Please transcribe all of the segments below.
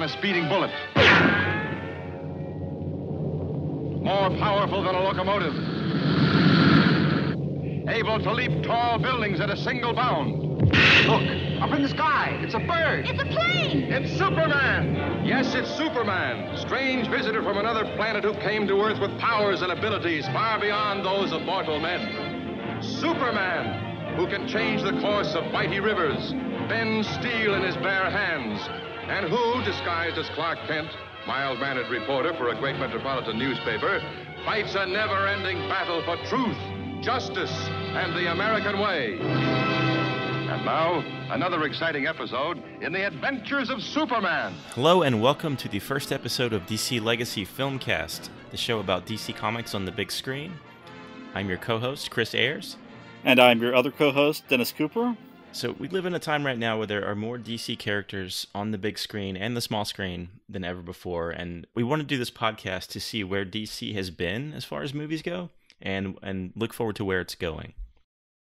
speeding bullet. More powerful than a locomotive. Able to leap tall buildings at a single bound. Look, up in the sky. It's a bird. It's a plane. It's Superman. Yes, it's Superman. Strange visitor from another planet who came to Earth with powers and abilities far beyond those of mortal men. Superman, who can change the course of mighty rivers, bend steel in his bare hands, and who, disguised as Clark Kent, mild-mannered reporter for a great metropolitan newspaper, fights a never-ending battle for truth, justice, and the American way. And now, another exciting episode in the adventures of Superman. Hello and welcome to the first episode of DC Legacy Filmcast, the show about DC Comics on the big screen. I'm your co-host, Chris Ayers. And I'm your other co-host, Dennis Cooper. So we live in a time right now where there are more DC characters on the big screen and the small screen than ever before, and we want to do this podcast to see where DC has been as far as movies go, and look forward to where it's going.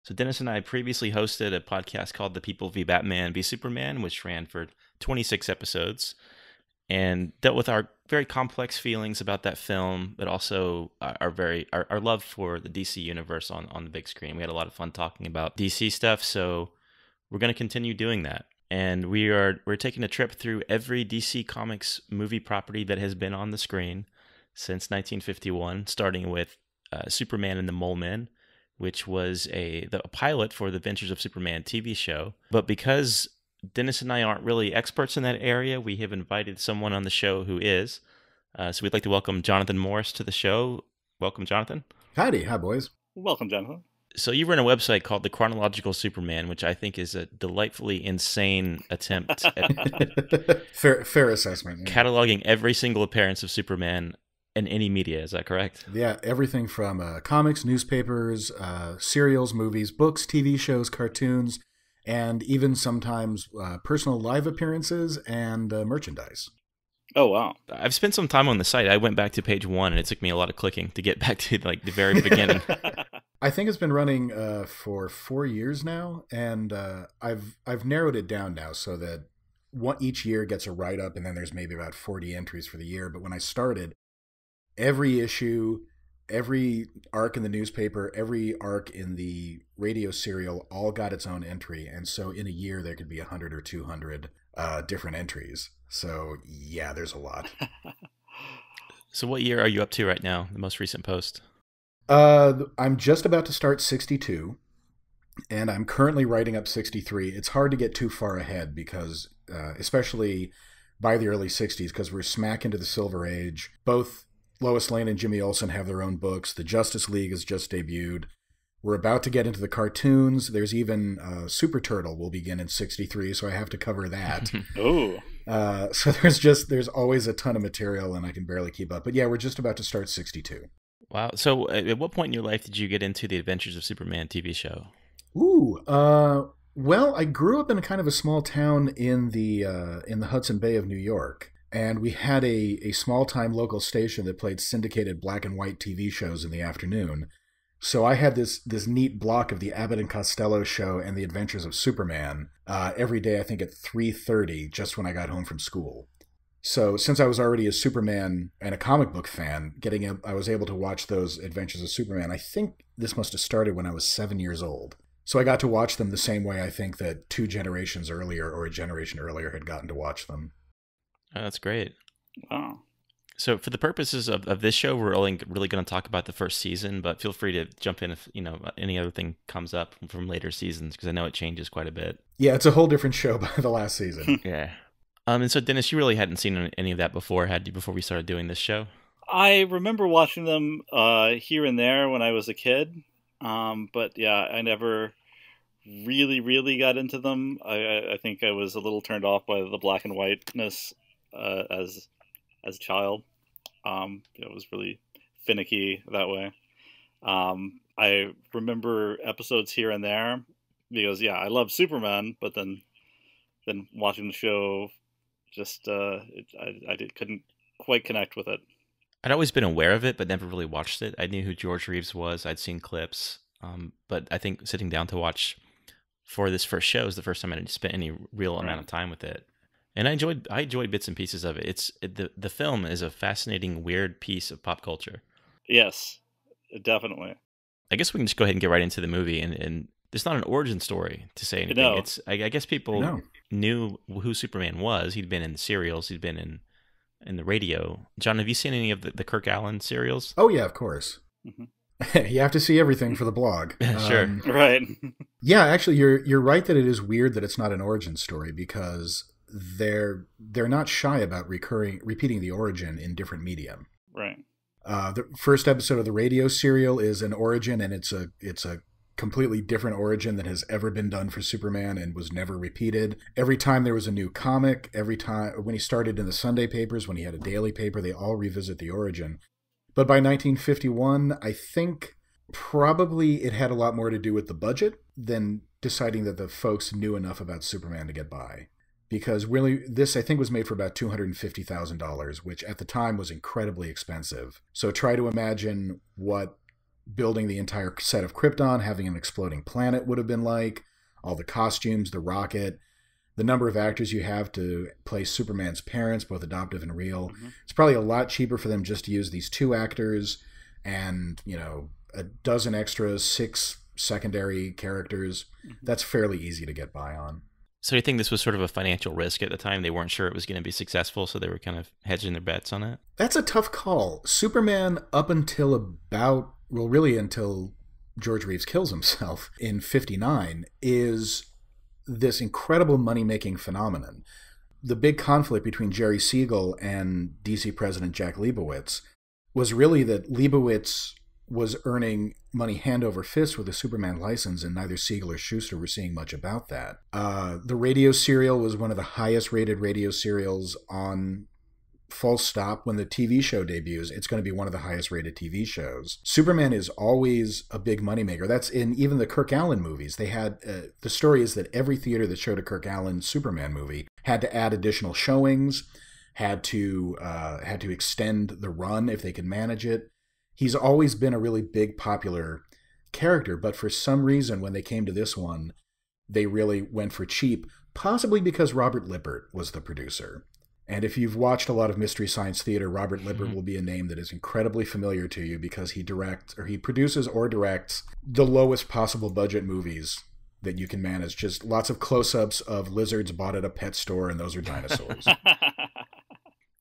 So Dennis and I previously hosted a podcast called The People v. Batman v. Superman, which ran for 26 episodes, and dealt with our very complex feelings about that film, but also our love for the DC universe on the big screen. We had a lot of fun talking about DC stuff, so we're going to continue doing that. And we're taking a trip through every DC Comics movie property that has been on the screen since 1951, starting with Superman and the Mole Men, which was a pilot for the Adventures of Superman TV show. But because Dennis and I aren't really experts in that area, we have invited someone on the show who is. So we'd like to welcome Jonathan Morris to the show. Welcome, Jonathan. Howdy. Hi, boys. Welcome, Jonathan. So you run a website called The Chronological Superman, which I think is a delightfully insane attempt at fair assessment. Yeah. Cataloging every single appearance of Superman in any media. Is that correct? Yeah, everything from comics, newspapers, serials, movies, books, TV shows, cartoons, and even sometimes personal live appearances and merchandise. Oh, wow. I've spent some time on the site. I went back to page 1, and it took me a lot of clicking to get back to like the very beginning. I think it's been running for 4 years now, and I've narrowed it down now so that each year gets a write-up, and then there's maybe about 40 entries for the year. But when I started, every issue, every arc in the newspaper, every arc in the radio serial all got its own entry. And so in a year, there could be 100 or 200 different entries. So yeah, there's a lot. So what year are you up to right now, the most recent post? I'm just about to start 62, and I'm currently writing up 63. It's hard to get too far ahead because, especially by the early 60s, because we're smack into the Silver Age. Both Lois Lane and Jimmy Olsen have their own books. The Justice League has just debuted. We're about to get into the cartoons. There's even Super Turtle will begin in 63, so I have to cover that. Oh. So there's always a ton of material, and I can barely keep up. But yeah, we're just about to start 62. Wow. So at what point in your life did you get into the Adventures of Superman TV show? Ooh, well, I grew up in a kind of a small town in the Hudson Bay of New York. And we had a small-time local station that played syndicated black and white TV shows in the afternoon. So I had this neat block of the Abbott and Costello show and the Adventures of Superman every day, I think at 3:30, just when I got home from school. So since I was already a Superman and a comic book fan, I was able to watch those Adventures of Superman. I think this must have started when I was 7 years old. So I got to watch them the same way I think that 2 generations earlier or a generation earlier had gotten to watch them. Oh, that's great. Wow. So for the purposes of this show, we're only really going to talk about the first season, but feel free to jump in if any other thing comes up from later seasons, because I know it changes quite a bit. Yeah, it's a whole different show by the last season. Yeah. And so Dennis, you really hadn't seen any of that before, had you, before we started doing this show? I remember watching them here and there when I was a kid, but yeah, I never really got into them. I think I was a little turned off by the black and whiteness as a child. It was really finicky that way. I remember episodes here and there because I love Superman, but then watching the show, just I couldn't quite connect with it. I'd always been aware of it, but never really watched it. I knew who George Reeves was. I'd seen clips, but I think sitting down to watch for this first show is the first time I spent any real amount of time with it. And I enjoyed bits and pieces of it. The film is a fascinating, weird piece of pop culture. Yes, definitely. I guess we can just go ahead and get right into the movie, and there's not an origin story to say anything. No. I guess people knew who Superman was. He'd been in the serials. He'd been in the radio. John, have you seen any of the Kirk Allen serials? Oh yeah, of course. Mm-hmm. You have to see everything for the blog. Sure. Right. Yeah, actually, you're right that it is weird that it's not an origin story, because they're not shy about repeating the origin in different medium. Right. The first episode of the radio serial is an origin, and it's a completely different origin that has ever been done for Superman and was never repeated. Every time there was a new comic, every time when he started in the Sunday papers, when he had a daily paper, they all revisit the origin. But by 1951, I think probably it had a lot more to do with the budget than deciding that the folks knew enough about Superman to get by. Because really, this, I think, was made for about $250,000, which at the time was incredibly expensive. So try to imagine what building the entire set of Krypton, having an exploding planet would have been like, all the costumes, the rocket, the number of actors you have to play Superman's parents, both adoptive and real. Mm-hmm. It's probably a lot cheaper for them just to use these 2 actors and, a dozen extras, 6 secondary characters. Mm-hmm. That's fairly easy to get by on. So you think this was sort of a financial risk at the time? They weren't sure it was going to be successful, so they were kind of hedging their bets on it? That's a tough call. Superman, up until until George Reeves kills himself in 59, is this incredible money-making phenomenon. The big conflict between Jerry Siegel and DC president Jack Leibowitz was really that Leibowitz was earning money hand over fist with the Superman license, and neither Siegel or Schuster were seeing much about that. The radio serial was one of the highest rated radio serials on full stop. When the TV show debuts, it's going to be one of the highest rated TV shows. Superman is always a big moneymaker. That's in even the Kirk Allen movies. They had, the story is that every theater that showed a Kirk Allen Superman movie had to add additional showings, had to extend the run if they could manage it. He's always been a really big, popular character, but for some reason, when they came to this one, they really went for cheap, possibly because Robert Lippert was the producer. And if you've watched a lot of Mystery Science Theater, Robert Lippert will be a name that is incredibly familiar to you, because he produces or directs the lowest possible budget movies that you can manage. Just lots of close-ups of lizards bought at a pet store, and those are dinosaurs.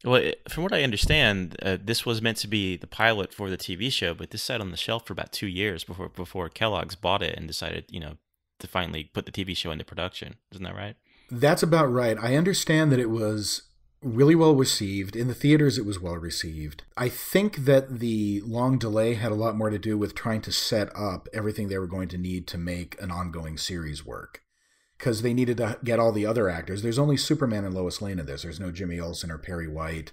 Well, from what I understand, this was meant to be the pilot for the TV show, but this sat on the shelf for about 2 years before Kellogg's bought it and decided, to finally put the TV show into production. Isn't that right? That's about right. I understand that it was really well received. In the theaters, it was well received. I think that the long delay had a lot more to do with trying to set up everything they were going to need to make an ongoing series work. Because they needed to get all the other actors. There's only Superman and Lois Lane in this. There's no Jimmy Olsen or Perry White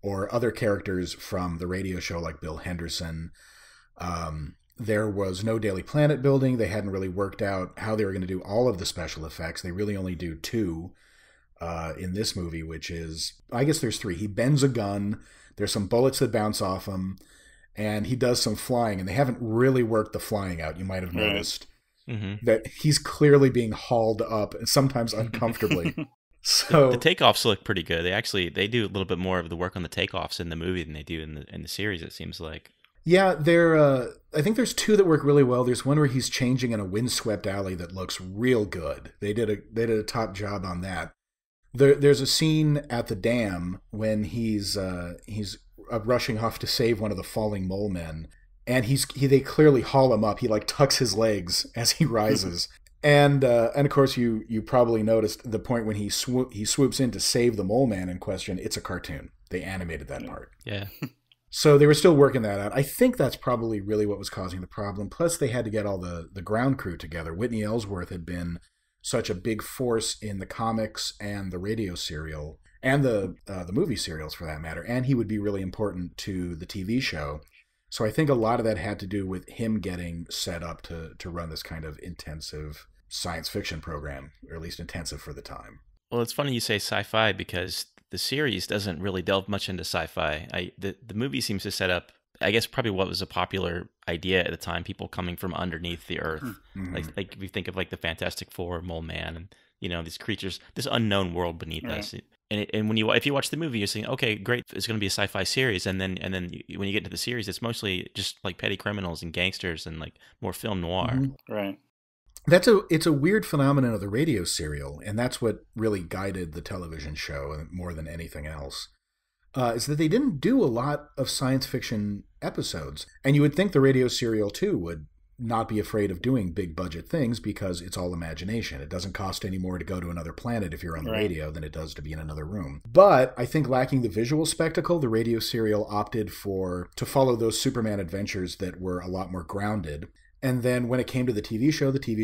or other characters from the radio show like Bill Henderson. There was no Daily Planet building. They hadn't really worked out how they were going to do all of the special effects. They really only do 2 in this movie, which is, I guess there's 3. He bends a gun. There's some bullets that bounce off him. And he does some flying. And they haven't really worked the flying out. You might have noticed. Mm-hmm. That he's clearly being hauled up, and sometimes uncomfortably. So the takeoffs look pretty good. They do a little bit more of the work on the takeoffs in the movie than they do in the series. It seems like. Yeah, I think there's 2 that work really well. There's one where he's changing in a windswept alley that looks real good. They did a top job on that. There's a scene at the dam when he's rushing off to save one of the falling mole men. And they clearly haul him up. He tucks his legs as he rises. and of course you probably noticed the point when he swoops in to save the mole man in question. It's a cartoon. They animated that part. Yeah. So they were still working that out. I think that's probably really what was causing the problem. Plus they had to get all the ground crew together. Whitney Ellsworth had been such a big force in the comics and the radio serial and the movie serials for that matter. And he would be really important to the TV show. So I think a lot of that had to do with him getting set up to run this kind of intensive science fiction program, or at least intensive for the time. Well, it's funny you say sci-fi, because the series doesn't really delve much into sci-fi. The movie seems to set up, I guess, probably what was a popular idea at the time, people coming from underneath the earth. Mm-hmm. Like if you think of the Fantastic Four, Mole Man, and these creatures, this unknown world beneath us. And when if you watch the movie, you're saying, okay, great, it's going to be a sci-fi series, and then when you get into the series, it's mostly just like petty criminals and gangsters and like more film noir. Mm-hmm. Right. It's a weird phenomenon of the radio serial, and that's what really guided the television show more than anything else. Is that they didn't do a lot of science fiction episodes, and you would think the radio serial too would not be afraid of doing big budget things because it's all imagination. It doesn't cost any more to go to another planet if you're on the radio than it does to be in another room. But I think lacking the visual spectacle, the radio serial opted to follow those Superman adventures that were a lot more grounded. And then when it came to the TV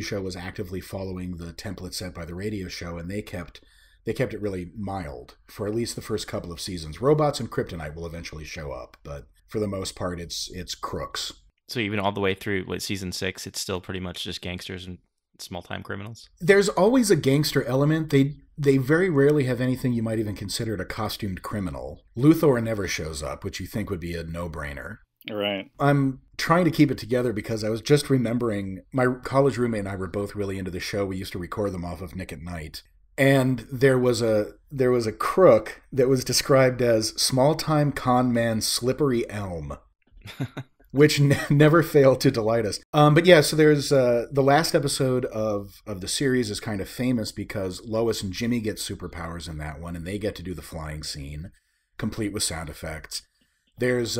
show was actively following the template set by the radio show, and they kept it really mild for at least the first couple of seasons. Robots and kryptonite will eventually show up, but for the most part, it's crooks. So even all the way through season 6, it's still pretty much just gangsters and small-time criminals? There's always a gangster element. They very rarely have anything you might even consider a costumed criminal. Luthor never shows up, which you think would be a no-brainer. Right. I'm trying to keep it together because I was just remembering my college roommate and I were both really into the show. We used to record them off of Nick at Night. And there was a crook that was described as small-time con man Slippery Elm. Which never failed to delight us. But yeah, so there's the last episode of the series is kind of famous because Lois and Jimmy get superpowers in that one, and they get to do the flying scene, complete with sound effects. There's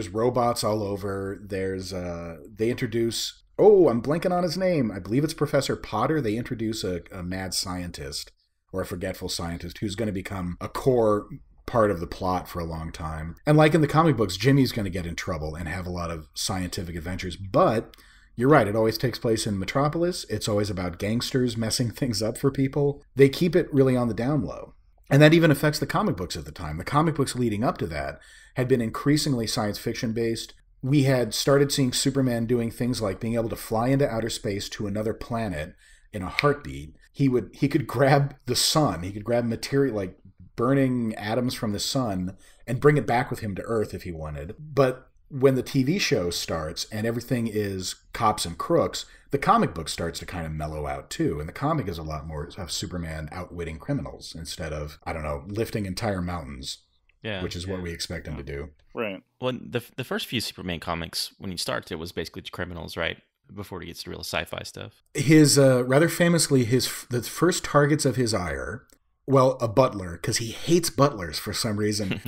robots all over. They introduce, I'm blanking on his name. I believe it's Professor Potter. They introduce a mad scientist or a forgetful scientist who's going to become a core part of the plot for a long time. And like in the comic books, Jimmy's going to get in trouble and have a lot of scientific adventures. But you're right, it always takes place in Metropolis. It's always about gangsters messing things up for people. They keep it really on the down low. And that even affects the comic books at the time. The comic books leading up to that had been increasingly science fiction based. We had started seeing Superman doing things like being able to fly into outer space to another planet in a heartbeat. He could grab the sun. He could grab material like burning atoms from the sun and bring it back with him to Earth if he wanted. But when the TV show starts and everything is cops and crooks, the comic book starts to kind of mellow out too. And the comic is a lot more of Superman outwitting criminals instead of, lifting entire mountains, which is what we expect him to do. Right. Well, the first few Superman comics, when he starts, it was basically criminals, right? Before he gets to real sci-fi stuff. His, rather famously, the first targets of his ire, a butler, because he hates butlers for some reason.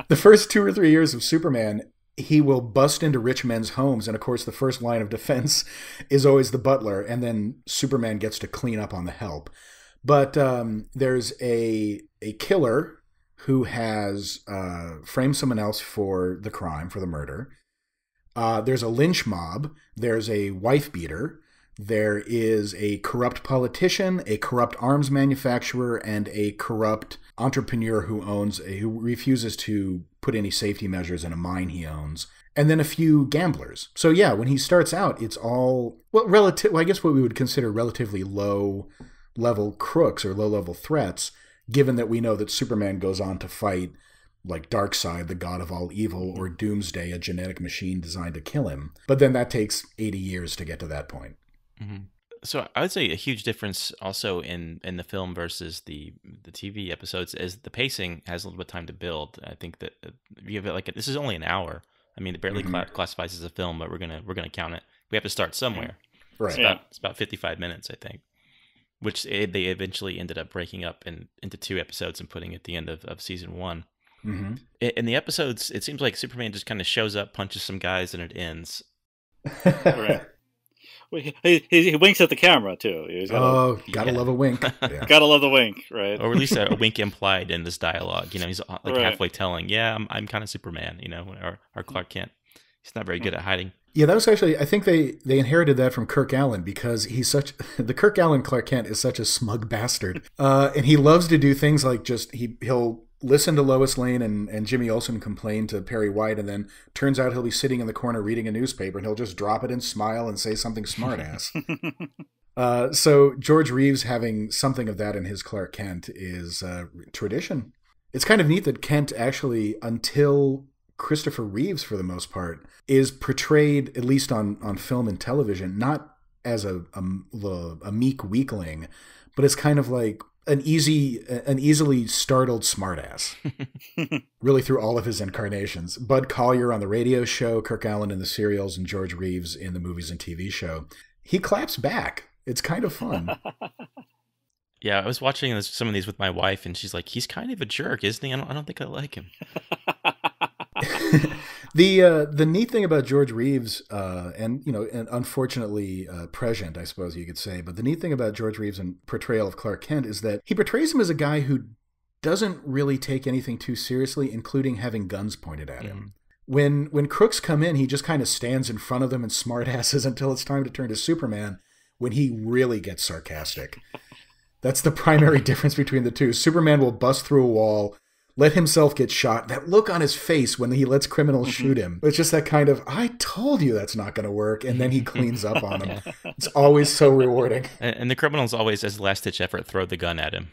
The first 2 or 3 years of Superman, he will bust into rich men's homes. And of course, the first line of defense is always the butler. And then Superman gets to clean up on the help. But there's a killer who has framed someone else for the crime, for the murder. There's a lynch mob. There's a wife beater. There is a corrupt politician, a corrupt arms manufacturer, and a corrupt entrepreneur who refuses to put any safety measures in a mine he owns, and then a few gamblers. So yeah, when he starts out, it's all I guess what we would consider relatively low-level crooks or low-level threats, given that we know that Superman goes on to fight like Darkseid, the god of all evil, or Doomsday, a genetic machine designed to kill him. But then that takes 80 years to get to that point. Mm-hmm. So I would say a huge difference also in the film versus the TV episodes is the pacing has a little bit of time to build. I think that you have it this is only an hour. I mean, it barely classifies as a film, but we're gonna count it. We have to start somewhere. Right. It's about 55 minutes, I think, which they eventually ended up breaking up into 2 episodes and putting at the end of season 1. Mm-hmm. In the episodes, it seems like Superman just kind of shows up, punches some guys, and it ends. Right. He winks at the camera too. Gotta love a wink. Yeah. Gotta love the wink, right? Or at least a wink implied in this dialogue. He's like halfway telling, I'm kind of Superman, or Clark Kent. He's not very good at hiding. Yeah, that was actually, I think they inherited that from Kirk Allen because the Kirk Allen Clark Kent is such a smug bastard. And he loves to do things like he'll listen to Lois Lane and Jimmy Olsen complain to Perry White, and then turns out he'll be sitting in the corner reading a newspaper, and he'll just drop it and smile and say something smart-ass. So George Reeves having something of that in his Clark Kent is tradition. It's kind of neat that Kent actually, until Christopher Reeves for the most part, is portrayed, at least on film and television, not as a meek weakling, but it's kind of like an easily startled smartass. Really through all of his incarnations. Bud Collyer on the radio show, Kirk Allen in the serials, and George Reeves in the movies and TV show. He claps back. It's kind of fun. Yeah, I was watching some of these with my wife, and she's like, "He's kind of a jerk, isn't he? I don't think I like him." The neat thing about George Reeves, and unfortunately prescient, I suppose you could say, but the neat thing about George Reeves' portrayal of Clark Kent is that he portrays him as a guy who doesn't really take anything too seriously, including having guns pointed at him. When crooks come in, he just kind of stands in front of them and smartasses until it's time to turn to Superman, when he really gets sarcastic. That's the primary difference between the two. Superman will bust through a wall, let himself get shot. That look on his face when he lets criminals shoot him. It's just that kind of, I told you that's not going to work. And then he cleans up on them. It's always so rewarding. And the criminals always, as a last-ditch effort, throw the gun at him.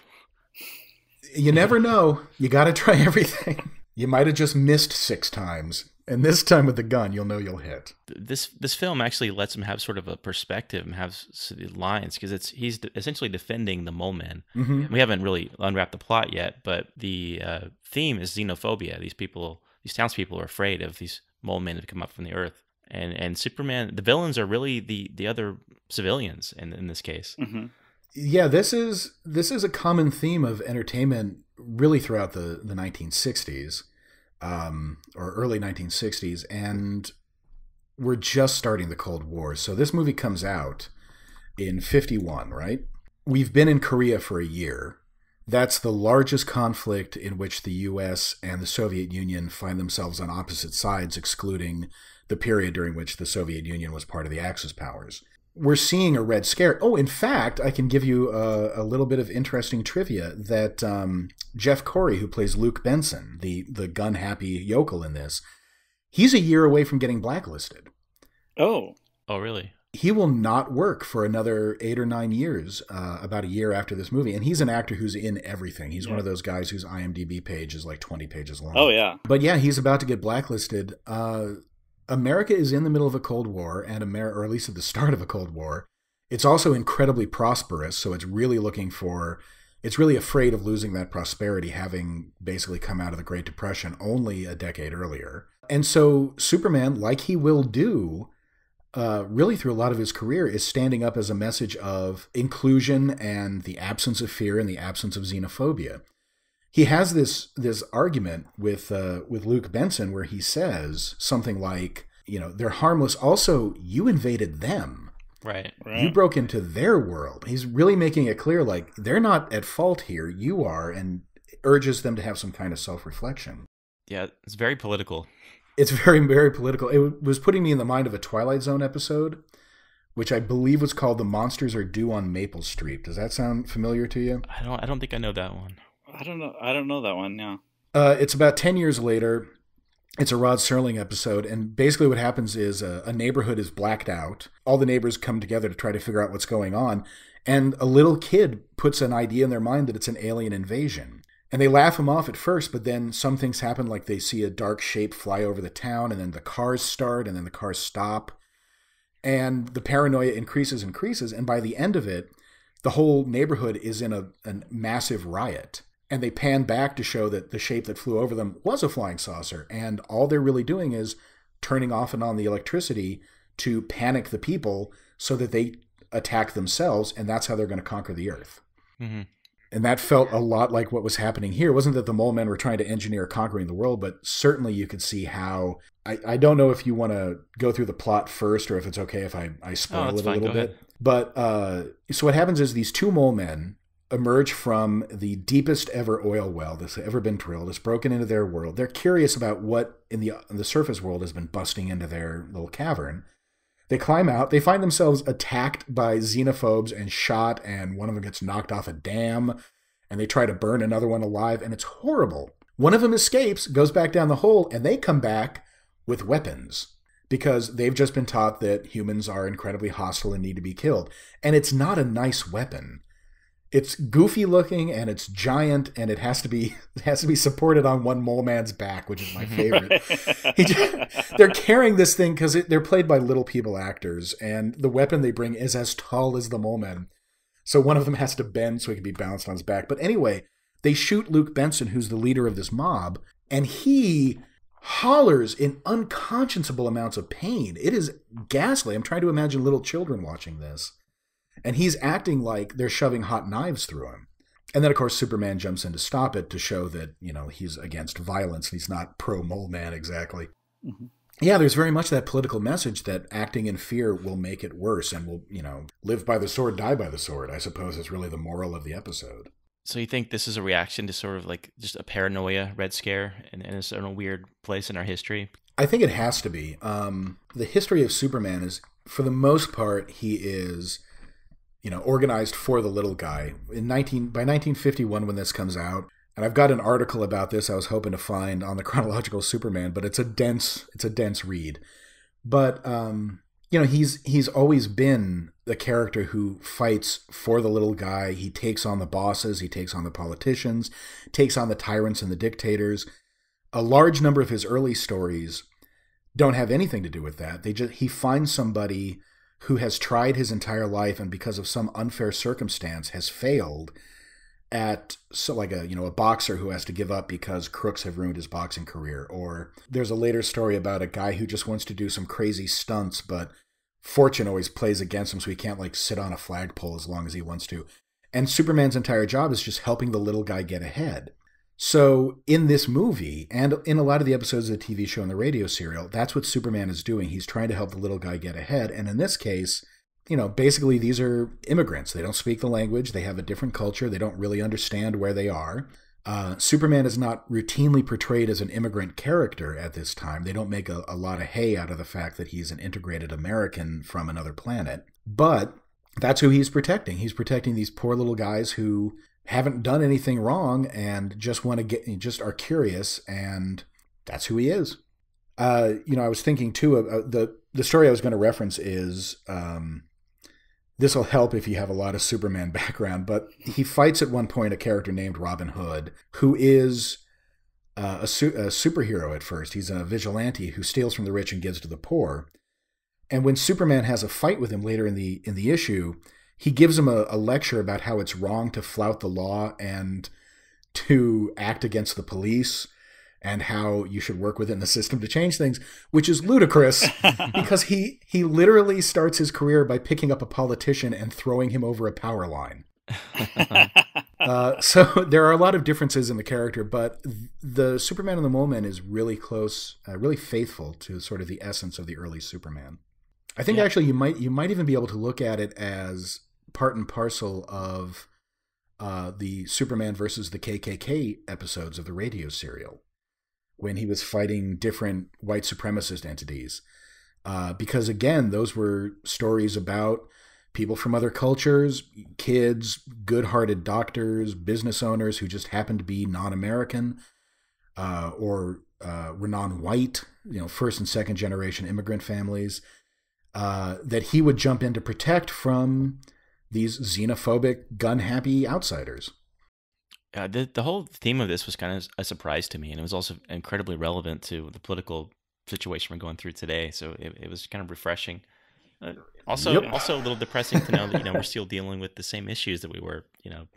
You never know. You got to try everything. You might have just missed 6 times. And this time with the gun, you'll know you'll hit. This film actually lets him have sort of a perspective and have lines, because he's essentially defending the mole man. Mm-hmm. We haven't really unwrapped the plot yet, but the theme is xenophobia. These townspeople are afraid of these mole men that come up from the earth. And Superman, the villains are really the other civilians in this case. Mm-hmm. Yeah, this is a common theme of entertainment really throughout the 1960s. Or early 1960s, and we're just starting the Cold War. So this movie comes out in 51, right? We've been in Korea for a year. That's the largest conflict in which the U.S. and the Soviet Union find themselves on opposite sides, excluding the period during which the Soviet Union was part of the Axis powers. We're seeing a Red Scare. Oh, in fact, I can give you a little bit of interesting trivia that Jeff Corey, who plays Luke Benson, the gun-happy yokel in this, he's a year away from getting blacklisted. Oh, really? He will not work for another 8 or 9 years, about a year after this movie. And he's an actor who's in everything. He's one of those guys whose IMDb page is like 20 pages long. Oh, yeah. But yeah, he's about to get blacklisted. America is in the middle of a Cold War, or at least at the start of a Cold War. It's also incredibly prosperous, so it's really afraid of losing that prosperity, having basically come out of the Great Depression only a decade earlier. And so Superman, like he will do, really through a lot of his career, is standing up as a message of inclusion and the absence of fear and the absence of xenophobia. He has this argument with Luke Benson where he says something like, they're harmless. Also, you invaded them. Right. You broke into their world. He's really making it clear, like, they're not at fault here. You are, and urges them to have some kind of self-reflection. Yeah, it's very political. It's very, very political. It was putting me in the mind of a Twilight Zone episode, which I believe was called The Monsters Are Due on Maple Street. Does that sound familiar to you? I don't think I know that one. I don't know that one, yeah. It's about 10 years later. It's a Rod Serling episode, and basically what happens is a neighborhood is blacked out. All the neighbors come together to try to figure out what's going on, and a little kid puts an idea in their mind that it's an alien invasion. And they laugh him off at first, but then some things happen, like they see a dark shape fly over the town, and then the cars start, and then the cars stop. And the paranoia increases, and by the end of it, the whole neighborhood is in a massive riot. And they pan back to show that the shape that flew over them was a flying saucer. And all they're really doing is turning off and on the electricity to panic the people so that they attack themselves. And that's how they're going to conquer the Earth. Mm-hmm. And that felt a lot like what was happening here. It wasn't that the mole men were trying to engineer conquering the world, but certainly you could see how... I don't know if you want to go through the plot first or if it's okay if I spoil it a little bit. But so what happens is these 2 mole men emerge from the deepest ever oil well that's ever been drilled. It's broken into their world. They're curious about what in the surface world has been busting into their little cavern. They climb out. They find themselves attacked by xenophobes and shot, and one of them gets knocked off a dam, and they try to burn another one alive, and it's horrible. One of them escapes, goes back down the hole, and they come back with weapons because they've just been taught that humans are incredibly hostile and need to be killed. And it's not a nice weapon. It's goofy looking and it's giant and it has to be supported on one mole man's back, which is my favorite. They're carrying this thing because they're played by little people actors, and the weapon they bring is as tall as the mole man. So one of them has to bend so he can be balanced on his back. But anyway, they shoot Luke Benson, who's the leader of this mob, and he hollers in unconscionable amounts of pain. It is ghastly. I'm trying to imagine little children watching this. And he's acting like they're shoving hot knives through him. And then, of course, Superman jumps in to stop it to show that, he's against violence. He's not pro-mole man exactly. Mm-hmm. Yeah, there's very much that political message that acting in fear will make it worse and will, live by the sword, die by the sword, I suppose is really the moral of the episode. So you think this is a reaction to sort of like just a paranoia Red Scare and it's in a weird place in our history? I think it has to be. The history of Superman is, for the most part, he is, organized for the little guy. By 1951, when this comes out, and I've got an article about this I was hoping to find on the chronological Superman, but it's a dense read. But he's always been the character who fights for the little guy. He takes on the bosses, he takes on the politicians, takes on the tyrants and the dictators. A large number of his early stories don't have anything to do with that. He finds somebody who has tried his entire life and because of some unfair circumstance has failed at a boxer who has to give up because crooks have ruined his boxing career. Or there's a later story about a guy who just wants to do some crazy stunts, but fortune always plays against him, so he can't sit on a flagpole as long as he wants to. And Superman's entire job is just helping the little guy get ahead. So in this movie, and in a lot of the episodes of the TV show and the radio serial, that's what Superman is doing. He's trying to help the little guy get ahead. And in this case, basically these are immigrants. They don't speak the language. They have a different culture. They don't really understand where they are. Superman is not routinely portrayed as an immigrant character at this time. They don't make a lot of hay out of the fact that he's an integrated American from another planet. But that's who he's protecting. He's protecting these poor little guys who haven't done anything wrong and just are curious, and that's who he is. I was thinking too of the story I was going to reference is this will help if you have a lot of Superman background, but he fights at one point a character named Robin Hood, who is a superhero at first. He's a vigilante who steals from the rich and gives to the poor. And when Superman has a fight with him later in the issue, he gives him a lecture about how it's wrong to flout the law and to act against the police and how you should work within the system to change things, which is ludicrous because he literally starts his career by picking up a politician and throwing him over a power line. So there are a lot of differences in the character, but the Superman in the Mole Men is really close, really faithful to sort of the essence of the early Superman. I think actually you might even be able to look at it as part and parcel of the Superman versus the KKK episodes of the radio serial, when he was fighting different white supremacist entities. Because again, those were stories about people from other cultures, kids, good-hearted doctors, business owners who just happened to be non-American or were non-white, first and second generation immigrant families, that he would jump in to protect from these xenophobic, gun-happy outsiders. The whole theme of this was kind of a surprise to me, and it was also incredibly relevant to the political situation we're going through today. So it was kind of refreshing. Also a little depressing to know that we're still dealing with the same issues that we were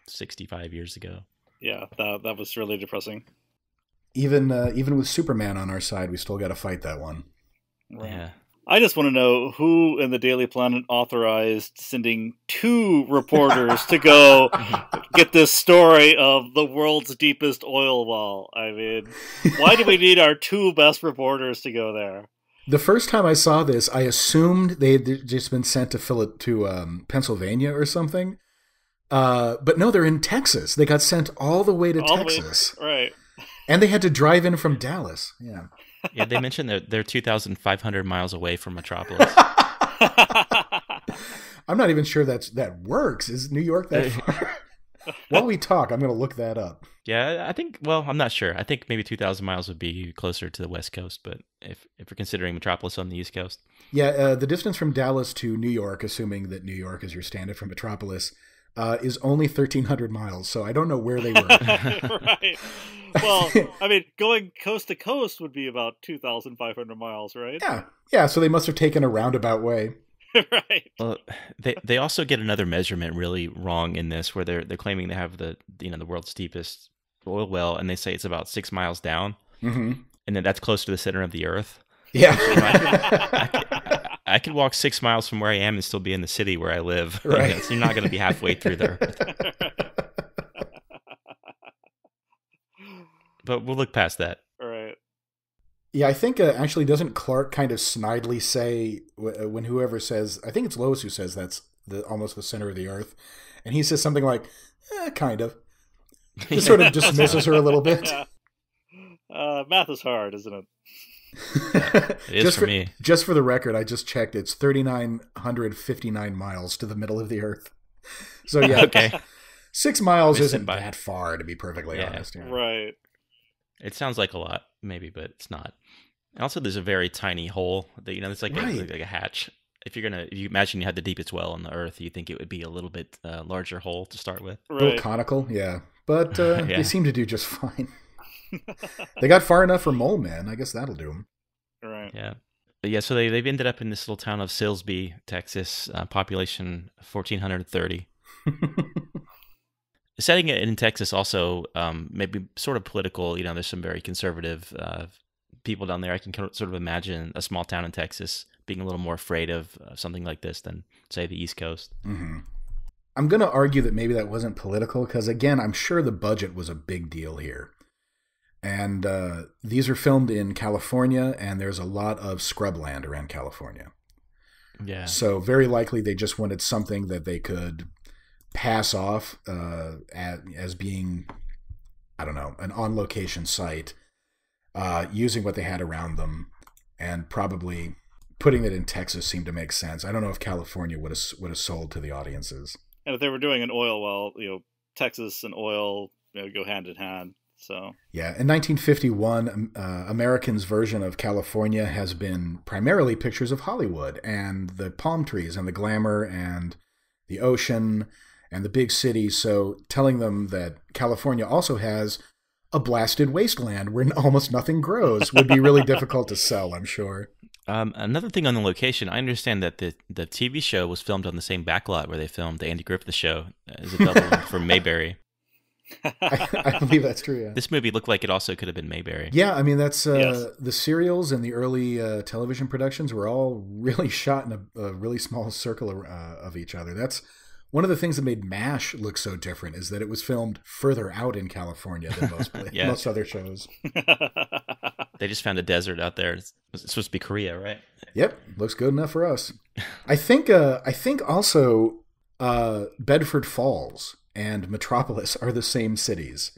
65 years ago. Yeah, that was really depressing. Even with Superman on our side, we still got to fight that one. Right. Yeah. I just want to know who in the Daily Planet authorized sending 2 reporters to go get this story of the world's deepest oil well. I mean, why do we need our 2 best reporters to go there? The first time I saw this, I assumed they had just been sent to Pennsylvania or something. But no, they're in Texas. They got sent all the way to Texas. Right. And they had to drive in from Dallas. Yeah. Yeah, they mentioned that they're 2,500 miles away from Metropolis. I'm not even sure that works. Is New York that far? While we talk, I'm going to look that up. Yeah, I think, I'm not sure. I think maybe 2,000 miles would be closer to the West Coast, but if we're considering Metropolis on the East Coast. Yeah, the distance from Dallas to New York, assuming that New York is your standard for Metropolis, is only 1,300 miles, so I don't know where they were. Right. Well, I mean, going coast to coast would be about 2,500 miles, right? Yeah, so they must have taken a roundabout way. Right. Well, they also get another measurement really wrong in this, where they're claiming they have the world's deepest oil well, and they say it's about 6 miles down, Mm-hmm. and then that's close to the center of the earth. Yeah. I could walk 6 miles from where I am and still be in the city where I live. Right. So you're not going to be halfway through the earth. But we'll look past that. Right. Yeah, I think actually doesn't Clark kind of snidely say when whoever says, I think it's Lois who says that's almost the center of the earth, and he says something like, kind of. Just sort of dismisses her a little bit. Yeah. Math is hard, isn't it? It is for me. Just for the record, I just checked. It's 3,959 miles to the middle of the earth. So yeah, Okay. 6 miles isn't by. that far, to be perfectly honest. Yeah. Right. It sounds like a lot, maybe, but it's not. And also, there's a very tiny hole that it's like Right. like a hatch. If you imagine you had the deepest well on the earth, you think it would be a little bit larger hole to start with. A little Right. conical, yeah. But Yeah. they seem to do just fine. They got far enough for Mole Man. I guess that'll do them. Right. Yeah. But yeah, so they've ended up in this little town of Silsbee, Texas, population 1,430. Setting it in Texas also maybe sort of political. There's some very conservative people down there. I can sort of imagine a small town in Texas being a little more afraid of something like this than, say, the East Coast. Mm-hmm. I'm going to argue that maybe that wasn't political because, again, I'm sure the budget was a big deal here. And these are filmed in California, and there's a lot of scrubland around California. Yeah. So very likely they just wanted something that they could pass off as being, I don't know, an on-location site, using what they had around them, and probably putting it in Texas seemed to make sense. I don't know if California would have sold to the audiences. And if they were doing an oil well, Texas and oil go hand in hand. So yeah, in 1951, Americans' version of California has been primarily pictures of Hollywood and the palm trees and the glamour and the ocean and the big cities. So telling them that California also has a blasted wasteland where almost nothing grows would be really difficult to sell, I'm sure. Another thing on the location, I understand that the TV show was filmed on the same backlot where they filmed the Andy Griffith Show as a double for Mayberry. I believe that's true, yeah. This movie looked like it also could have been Mayberry. Yeah, I mean, that's Yes. the serials and the early television productions were all really shot in a really small circle of each other. That's one of the things that made MASH look so different, is that it was filmed further out in California than Yeah. most other shows. They just found a desert out there. It's supposed to be Korea, right? Yep, looks good enough for us. I think also Bedford Falls and Metropolis are the same cities,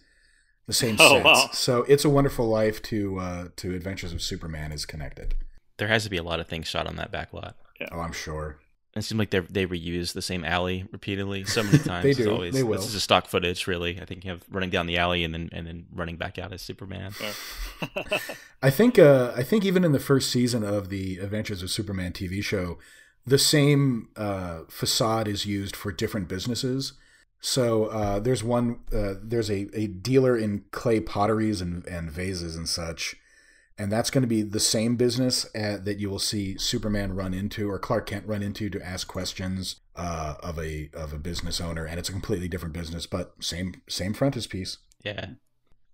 the same Oh, sets. wow. So It's a Wonderful Life to Adventures of Superman is connected. There has to be a lot of things shot on that backlot. Oh, I'm sure. It seems like they reuse the same alley repeatedly so many times. They It's do. always, They will. This is a stock footage, really. I think you have running down the alley and then running back out as Superman. I think even in the first season of the Adventures of Superman TV show, the same facade is used for different businesses. So there's a dealer in clay potteries and vases and such, and that's going to be the same business that you will see Superman run into, or Clark Kent run into, to ask questions of a business owner, and it's a completely different business, but same frontispiece. Yeah.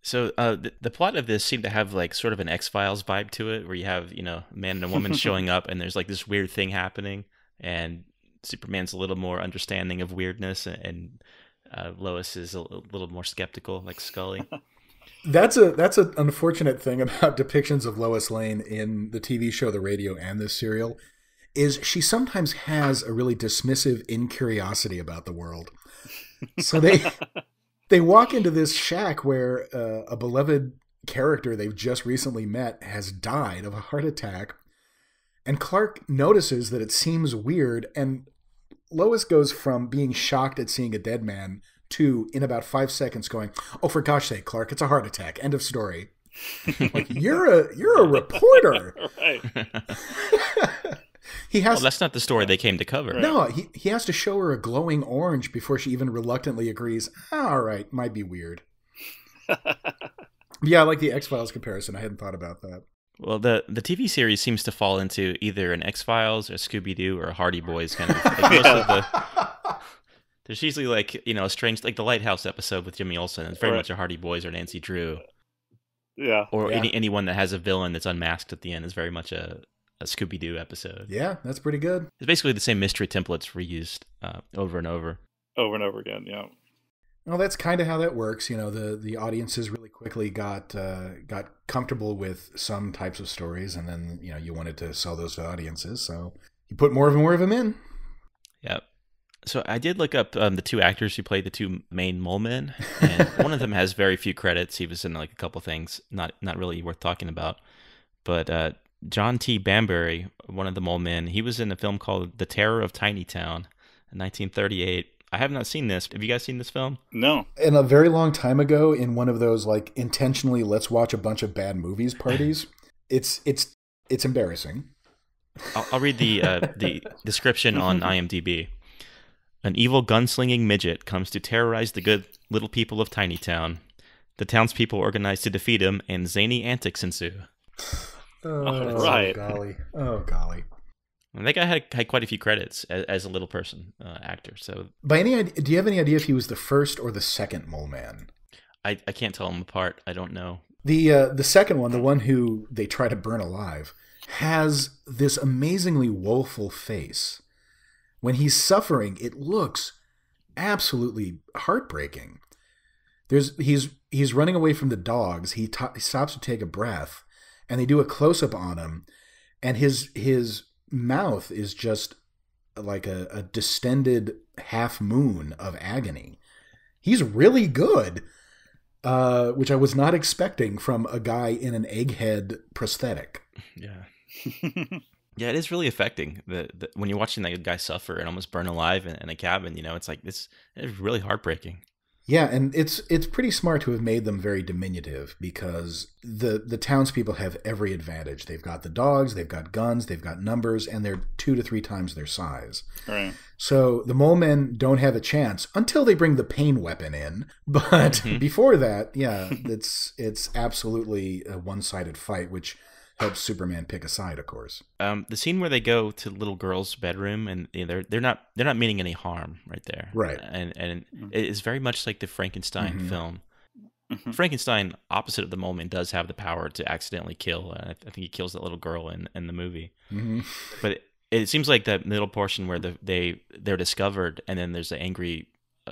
So the plot of this seemed to have like sort of an X-Files vibe to it, where you have, a man and a woman showing up and there's like this weird thing happening, and Superman's a little more understanding of weirdness, and Lois is a little more skeptical, like Scully. That's an unfortunate thing about depictions of Lois Lane in the TV show, the radio, and this serial, is she sometimes has a really dismissive incuriosity about the world. So they walk into this shack where a beloved character they've just recently met has died of a heart attack, and Clark notices that it seems weird, and Lois goes from being shocked at seeing a dead man to, in about 5 seconds, going, "Oh, for gosh sake, Clark, it's a heart attack. End of story." Like, you're a reporter. Right. He has Well, that's not the story they came to cover. no. He has to show her a glowing orange before she even reluctantly agrees. All right, might be weird. Yeah, I like the X-Files comparison. I hadn't thought about that. Well, the TV series seems to fall into either an X-Files or Scooby-Doo or Hardy Boys kind of. Like most of there's usually like, you know, a strange, like the Lighthouse episode with Jimmy Olsen. It's very much a Hardy Boys or Nancy Drew. Yeah. Or anyone that has a villain that's unmasked at the end is very much a Scooby-Doo episode. Yeah, that's pretty good. It's basically the same mystery templates reused over and over. Over and over again, yeah. Well, that's kind of how that works. You know, the audiences really quickly got comfortable with some types of stories, and then, you know, you wanted to sell those to audiences, so you put more and more of them in. Yep. So I did look up the two actors who played the two main mole men, and one of them has very few credits. He was in like a couple things, not really worth talking about. But John T. Bambury, one of the mole men, he was in a film called The Terror of Tiny Town in 1938. I have not seen this. Have you guys seen this film? No. And a very long time ago, in one of those like intentionally let's watch a bunch of bad movies parties, it's embarrassing. I'll read the description on IMDb. An evil gunslinging midget comes to terrorize the good little people of Tiny Town. The townspeople organize to defeat him, and zany antics ensue. Right. Golly. Oh, golly. And that guy had quite a few credits as a little person actor. So, do you have any idea if he was the first or the second mole man? I can't tell them apart. I don't know. The second one, the one who they try to burn alive, has this amazingly woeful face. When he's suffering, it looks absolutely heartbreaking. He's running away from the dogs. He stops to take a breath, and they do a close up on him, and his mouth is just like a distended half moon of agony. He's really good, which I was not expecting from a guy in an egghead prosthetic. Yeah. Yeah, it is really affecting. When you're watching that guy suffer and almost burn alive in a cabin, you know, it's like it's really heartbreaking. Yeah, and it's pretty smart to have made them very diminutive, because the townspeople have every advantage. They've got the dogs, they've got guns, they've got numbers, and they're 2 to 3 times their size. Right. So the mole men don't have a chance until they bring the pain weapon in. But before that, yeah, it's absolutely a one-sided fight, which helps Superman pick a side, of course. The scene where they go to the little girl's bedroom and you know, they're not meaning any harm right there, right? And it is very much like the Frankenstein film. Frankenstein, opposite of the mole man, does have the power to accidentally kill. I think he kills that little girl in the movie. But it seems like that middle portion where they're discovered and then there's the angry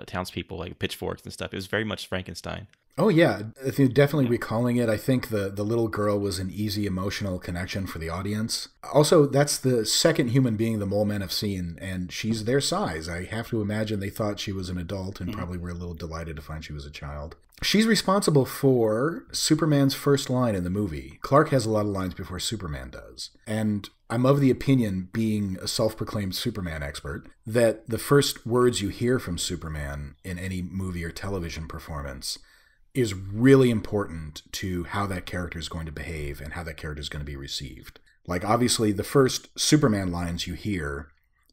townspeople like pitchforks and stuff. It was very much Frankenstein. Oh, yeah. I think definitely recalling it. I think the little girl was an easy emotional connection for the audience. Also, that's the second human being the mole men have seen, and she's their size. I have to imagine they thought she was an adult and probably were a little delighted to find she was a child. She's responsible for Superman's first line in the movie. Clark has a lot of lines before Superman does. And I'm of the opinion, being a self-proclaimed Superman expert, that the first words you hear from Superman in any movie or television performance is really important to how that character is going to behave and how that character is going to be received. Like, obviously, the first Superman lines you hear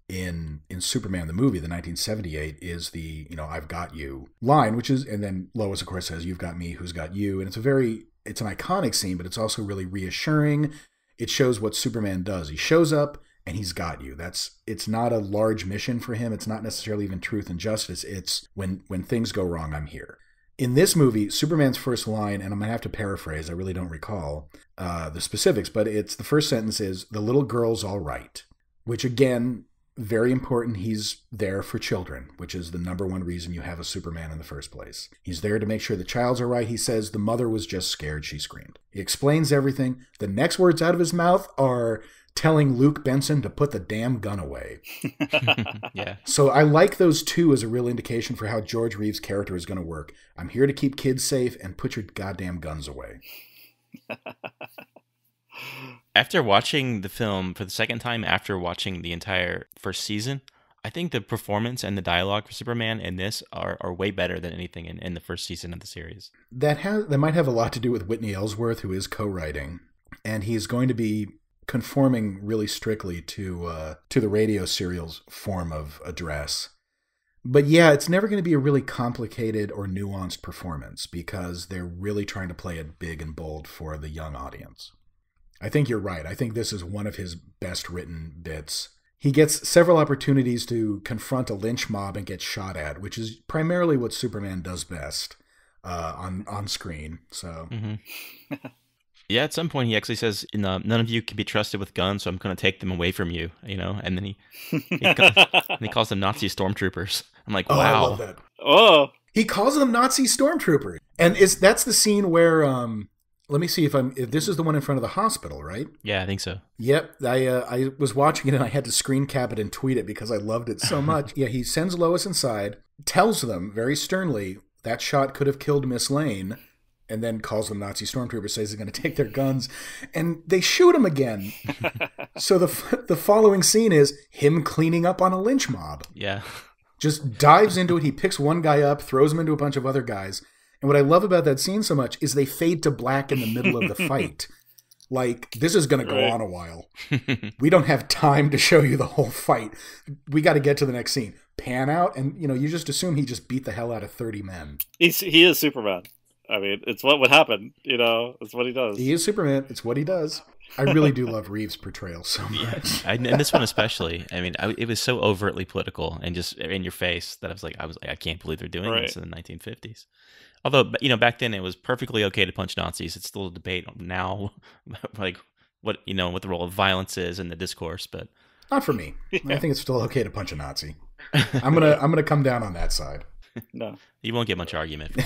in Superman the movie, the 1978, is the, you know, I've got you line, which is, and then Lois, of course, says, you've got me, who's got you? And it's an iconic scene, but it's also really reassuring. It shows what Superman does. He shows up and he's got you. It's not a large mission for him. It's not necessarily even truth and justice. It's when things go wrong, I'm here. In this movie, Superman's first line, and I'm going to have to paraphrase, I really don't recall the specifics, but it's the first sentence is, the little girl's all right, which again, very important. He's there for children, which is the number one reason you have a Superman in the first place. He's there to make sure the child's all right. He says the mother was just scared, she screamed. He explains everything. The next words out of his mouth are telling Luke Benson to put the damn gun away. Yeah. So I like those two as a real indication for how George Reeves' character is going to work. I'm here to keep kids safe, and put your goddamn guns away. After watching the film for the second time, after watching the entire first season, I think the performance and the dialogue for Superman in this are way better than anything in the first season of the series. That might have a lot to do with Whitney Ellsworth, who is co-writing, and he's going to be conforming really strictly to the radio serial's form of address. But yeah, it's never going to be a really complicated or nuanced performance because they're really trying to play it big and bold for the young audience. I think you're right. I think this is one of his best written bits. He gets several opportunities to confront a lynch mob and get shot at, which is primarily what Superman does best on screen. So, yeah, at some point he actually says, "None of you can be trusted with guns, so I'm going to take them away from you." And then he calls them Nazi stormtroopers. I'm like, wow. I love that. Oh, he calls them Nazi stormtroopers, and that's the scene where let me see if this is the one in front of the hospital, right? Yeah, I think so. Yep. I was watching it and I had to screen cap it and tweet it because I loved it so much. Yeah, he sends Lois inside, tells them very sternly that shot could have killed Miss Lane, and then calls them Nazi stormtroopers, says he's going to take their guns, and they shoot him again. So the following scene is him cleaning up on a lynch mob. Yeah. Just dives into it. He picks one guy up, throws him into a bunch of other guys. And what I love about that scene so much is they fade to black in the middle of the fight. Like, this is going to go on a while. We don't have time to show you the whole fight. We got to get to the next scene. Pan out, and you just assume he just beat the hell out of 30 men. He is Superman. I mean, it's what would happen. It's what he does. He is Superman. It's what he does. I really do love Reeves' portrayal so much. Yeah. And this one especially. I mean, it was so overtly political and just in your face that I was like, I can't believe they're doing this in the 1950s. Although, back then it was perfectly okay to punch Nazis. It's still a debate now, like what the role of violence is in the discourse. But not for me. Yeah. I think it's still okay to punch a Nazi. I'm gonna come down on that side. No, you won't get much argument from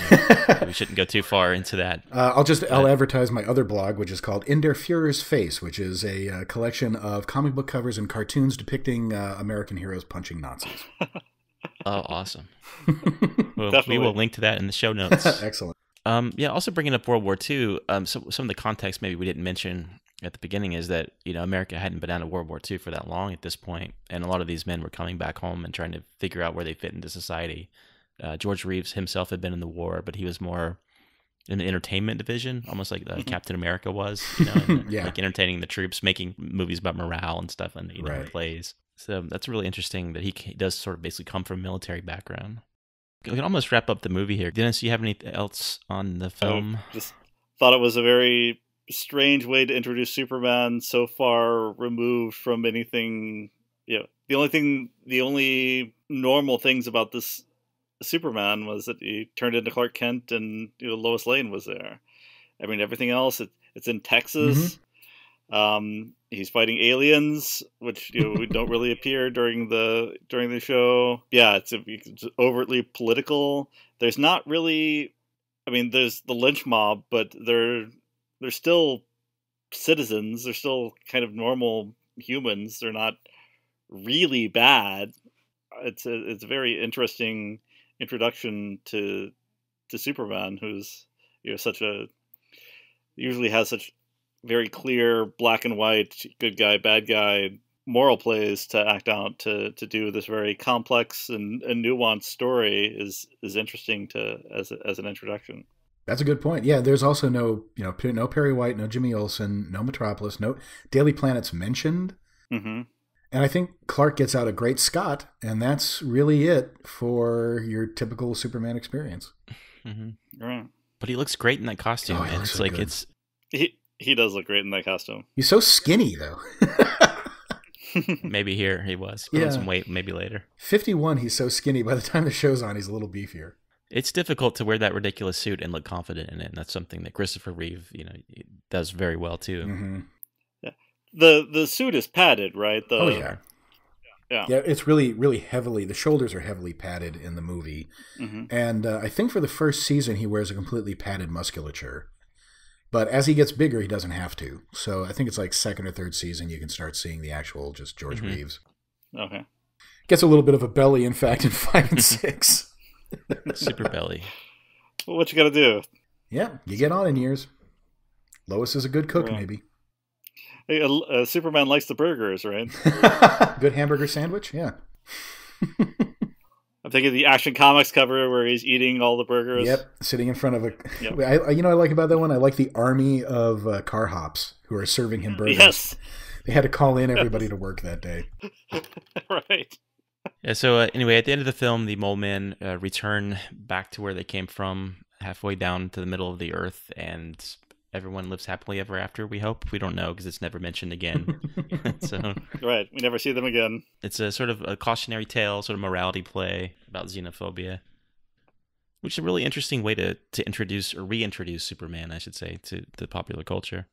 me. We shouldn't go too far into that. I'll advertise my other blog, which is called In der Fuhrer's Face, which is a collection of comic book covers and cartoons depicting American heroes punching Nazis. Oh, awesome. Well, we will link to that in the show notes. Excellent. Also bringing up World War II, so some of the context maybe we didn't mention at the beginning is that, America hadn't been out of World War II for that long at this point, and a lot of these men were coming back home and trying to figure out where they fit into society. George Reeves himself had been in the war, but he was more in the entertainment division, almost like Captain America was, like entertaining the troops, making movies about morale and stuff, and plays. So that's really interesting that he does sort of basically come from a military background. We can almost wrap up the movie here. Dennis, do you have anything else on the film? Just thought it was a very strange way to introduce Superman, so far removed from anything. The only normal things about this Superman was that he turned into Clark Kent and Lois Lane was there. I mean, everything else, it's in Texas. He's fighting aliens, which don't really appear during the show. Yeah, it's overtly political. There's not really. I mean, there's the lynch mob, but they're still citizens. They're still kind of normal humans. They're not really bad. It's a very interesting introduction to Superman, who's usually has such very clear black and white, good guy, bad guy moral plays to act out. To do this very complex and nuanced story is interesting as an introduction. That's a good point. Yeah, there's also no Perry White, no Jimmy Olsen, no Metropolis, no Daily Planet's mentioned. Mm-hmm. And I think Clark gets out a great Scott, and that's really it for your typical Superman experience. Mm-hmm. Right. But he looks great in that costume. And it's so like good. He does look great in that costume. He's so skinny, though. Maybe here he was. Put on some weight, maybe later. 51, he's so skinny. By the time the show's on, he's a little beefier. It's difficult to wear that ridiculous suit and look confident in it. And that's something that Christopher Reeve, does very well too. Mm-hmm. Yeah. The suit is padded, right? Yeah, it's really, really heavily. The shoulders are heavily padded in the movie. Mm-hmm. And I think for the first season, he wears a completely padded musculature. But as he gets bigger, he doesn't have to. So I think it's like second or third season, you can start seeing the actual just George Reeves. Okay. Gets a little bit of a belly, in fact, in 5 and 6. Super belly. Well, what you got to do? Yeah, you get on in years. Lois is a good cook, maybe. Hey, Superman likes the burgers, right? Good hamburger sandwich, yeah. I'm thinking the Action Comics cover where he's eating all the burgers. Yep, sitting in front of a... Yep. I like about that one? I like the army of car hops who are serving him burgers. Yes. They had to call in everybody to work that day. Right. Yeah, so anyway, at the end of the film, the Mole Men return back to where they came from, halfway down to the middle of the earth, and everyone lives happily ever after, we hope. We don't know because it's never mentioned again. So Right, we never see them again. it's a sort of a cautionary tale, sort of morality play about xenophobia, which is a really interesting way to introduce or reintroduce Superman, I should say, to popular culture.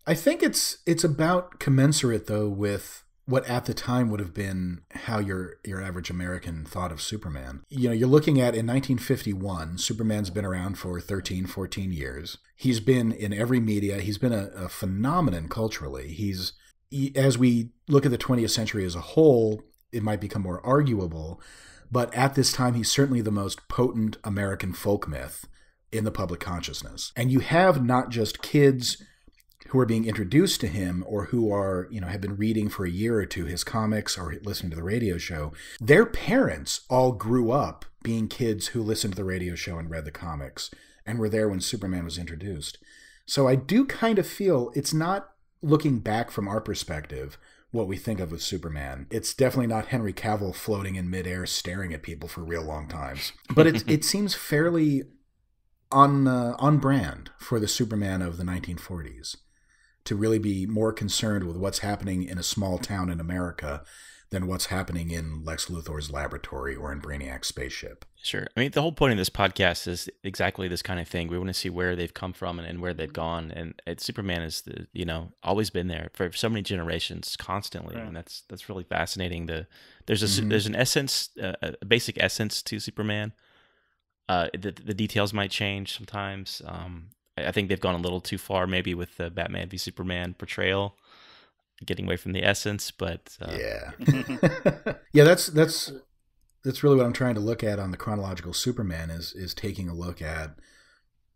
I think it's about commensurate, though, with what at the time would have been how your average American thought of Superman. You know, you're looking at, in 1951, Superman's been around for 13, 14 years. He's been in every media. He's been a phenomenon culturally. As we look at the 20th century as a whole, it might become more arguable, but at this time, he's certainly the most potent American folk myth in the public consciousness. And you have not just kids who are being introduced to him or who are, have been reading for a year or two his comics or listening to the radio show. Their parents all grew up being kids who listened to the radio show and read the comics and were there when Superman was introduced. So I do kind of feel it's not, looking back from our perspective, what we think of with Superman. It's definitely not Henry Cavill floating in midair staring at people for real long times. But it seems fairly on brand for the Superman of the 1940s. To really be more concerned with what's happening in a small town in America than what's happening in Lex Luthor's laboratory or in Brainiac's spaceship. Sure. I mean, the whole point of this podcast is exactly this kind of thing. We want to see where they've come from and where they've gone. And Superman is, always been there for so many generations, constantly. Right. And that's really fascinating. There's an essence, a basic essence to Superman. The details might change sometimes. I think they've gone a little too far, maybe with the Batman v Superman portrayal, getting away from the essence. But yeah, yeah, that's really what I'm trying to look at on the chronological Superman is taking a look at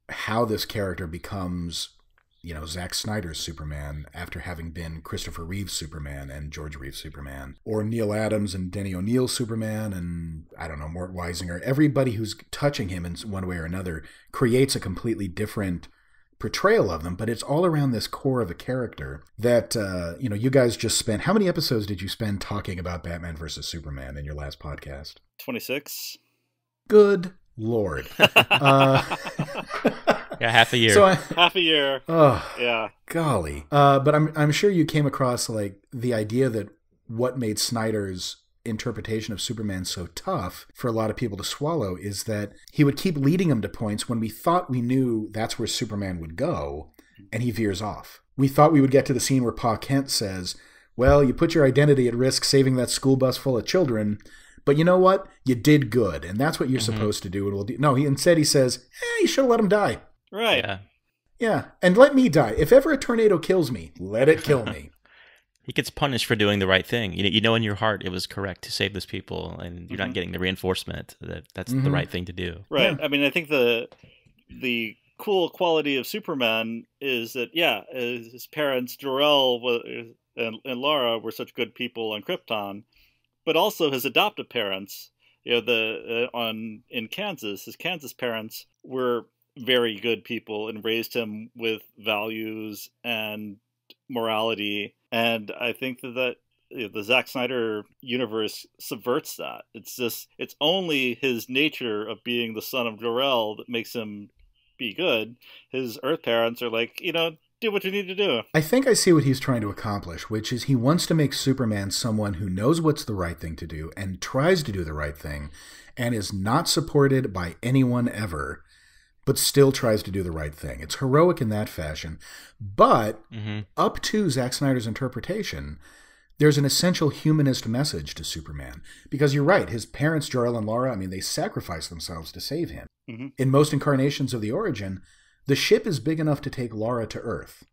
how this character becomes, Zack Snyder's Superman after having been Christopher Reeve's Superman and George Reeves' Superman, or Neil Adams and Denny O'Neil's Superman, and I don't know, Mort Weisinger. Everybody who's touching him in one way or another creates a completely different portrayal of them, but it's all around this core of a character that, you guys just spent, how many episodes did you spend talking about Batman versus Superman in your last podcast? 26. Good Lord. Yeah, half a year. Half a year. Oh, yeah. Golly. But I'm sure you came across the idea that what made Snyder's interpretation of Superman so tough for a lot of people to swallow is that he would keep leading them to points when we thought we knew that's where Superman would go, and he veers off. We thought we would get to the scene where Pa Kent says, well, you put your identity at risk saving that school bus full of children, but you know what? You did good, and that's what you're supposed to do. And we'll do. No, instead he says, you should have let him die. Right. Yeah, and let me die. If ever a tornado kills me, let it kill me. He gets punished for doing the right thing. You know in your heart it was correct to save those people, and you're not getting the reinforcement that that's the right thing to do. Right. Yeah. I mean, I think the cool quality of Superman is that, his parents, Jor-El and Lara, were such good people on Krypton, but also his adoptive parents, in Kansas, his Kansas parents were very good people and raised him with values and morality. And I think that the Zack Snyder universe subverts that. It's only his nature of being the son of Jor-El that makes him be good. His Earth parents are like, do what you need to do. I think I see what he's trying to accomplish, which is he wants to make Superman someone who knows what's the right thing to do and tries to do the right thing and is not supported by anyone ever, but still tries to do the right thing. It's heroic in that fashion. But up to Zack Snyder's interpretation, there's an essential humanist message to Superman. Because you're right, his parents, Jor-El and Lara, they sacrificed themselves to save him. In most incarnations of the origin, the ship is big enough to take Lara to Earth.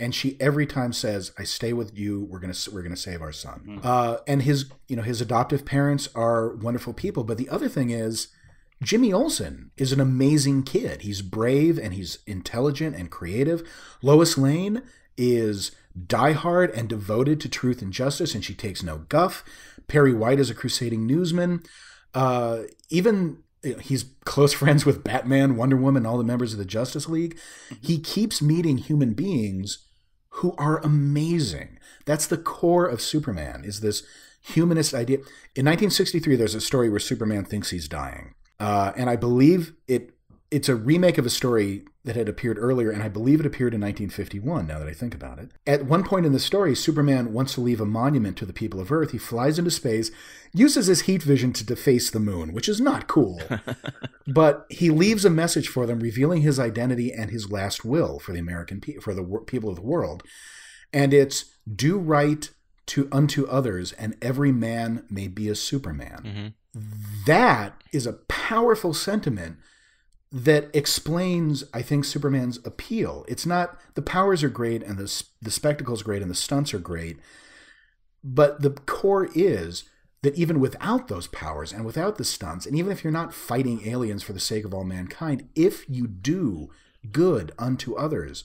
And she every time says, I stay with you, we're gonna save our son. And his adoptive parents are wonderful people. But the other thing is, Jimmy Olsen is an amazing kid. He's brave and he's intelligent and creative. Lois Lane is diehard and devoted to truth and justice, and she takes no guff. Perry White is a crusading newsman. He's close friends with Batman, Wonder Woman, all the members of the Justice League. He keeps meeting human beings who are amazing. That's the core of Superman, is this humanist idea. In 1963, there's a story where Superman thinks he's dying. And I believe it's a remake of a story that had appeared earlier, and I believe it appeared in 1951, now that I think about it. At one point in the story, Superman wants to leave a monument to the people of Earth. He flies into space, uses his heat vision to deface the moon, which is not cool. But he leaves a message for them, revealing his identity and his last will for the people of the world. And it's, do right unto others, and every man may be a Superman. That is a powerful sentiment that explains, I think, Superman's appeal. It's not, the powers are great and the spectacle's great and the stunts are great, but the core is that even without those powers and without the stunts, and even if you're not fighting aliens for the sake of all mankind, if you do good unto others,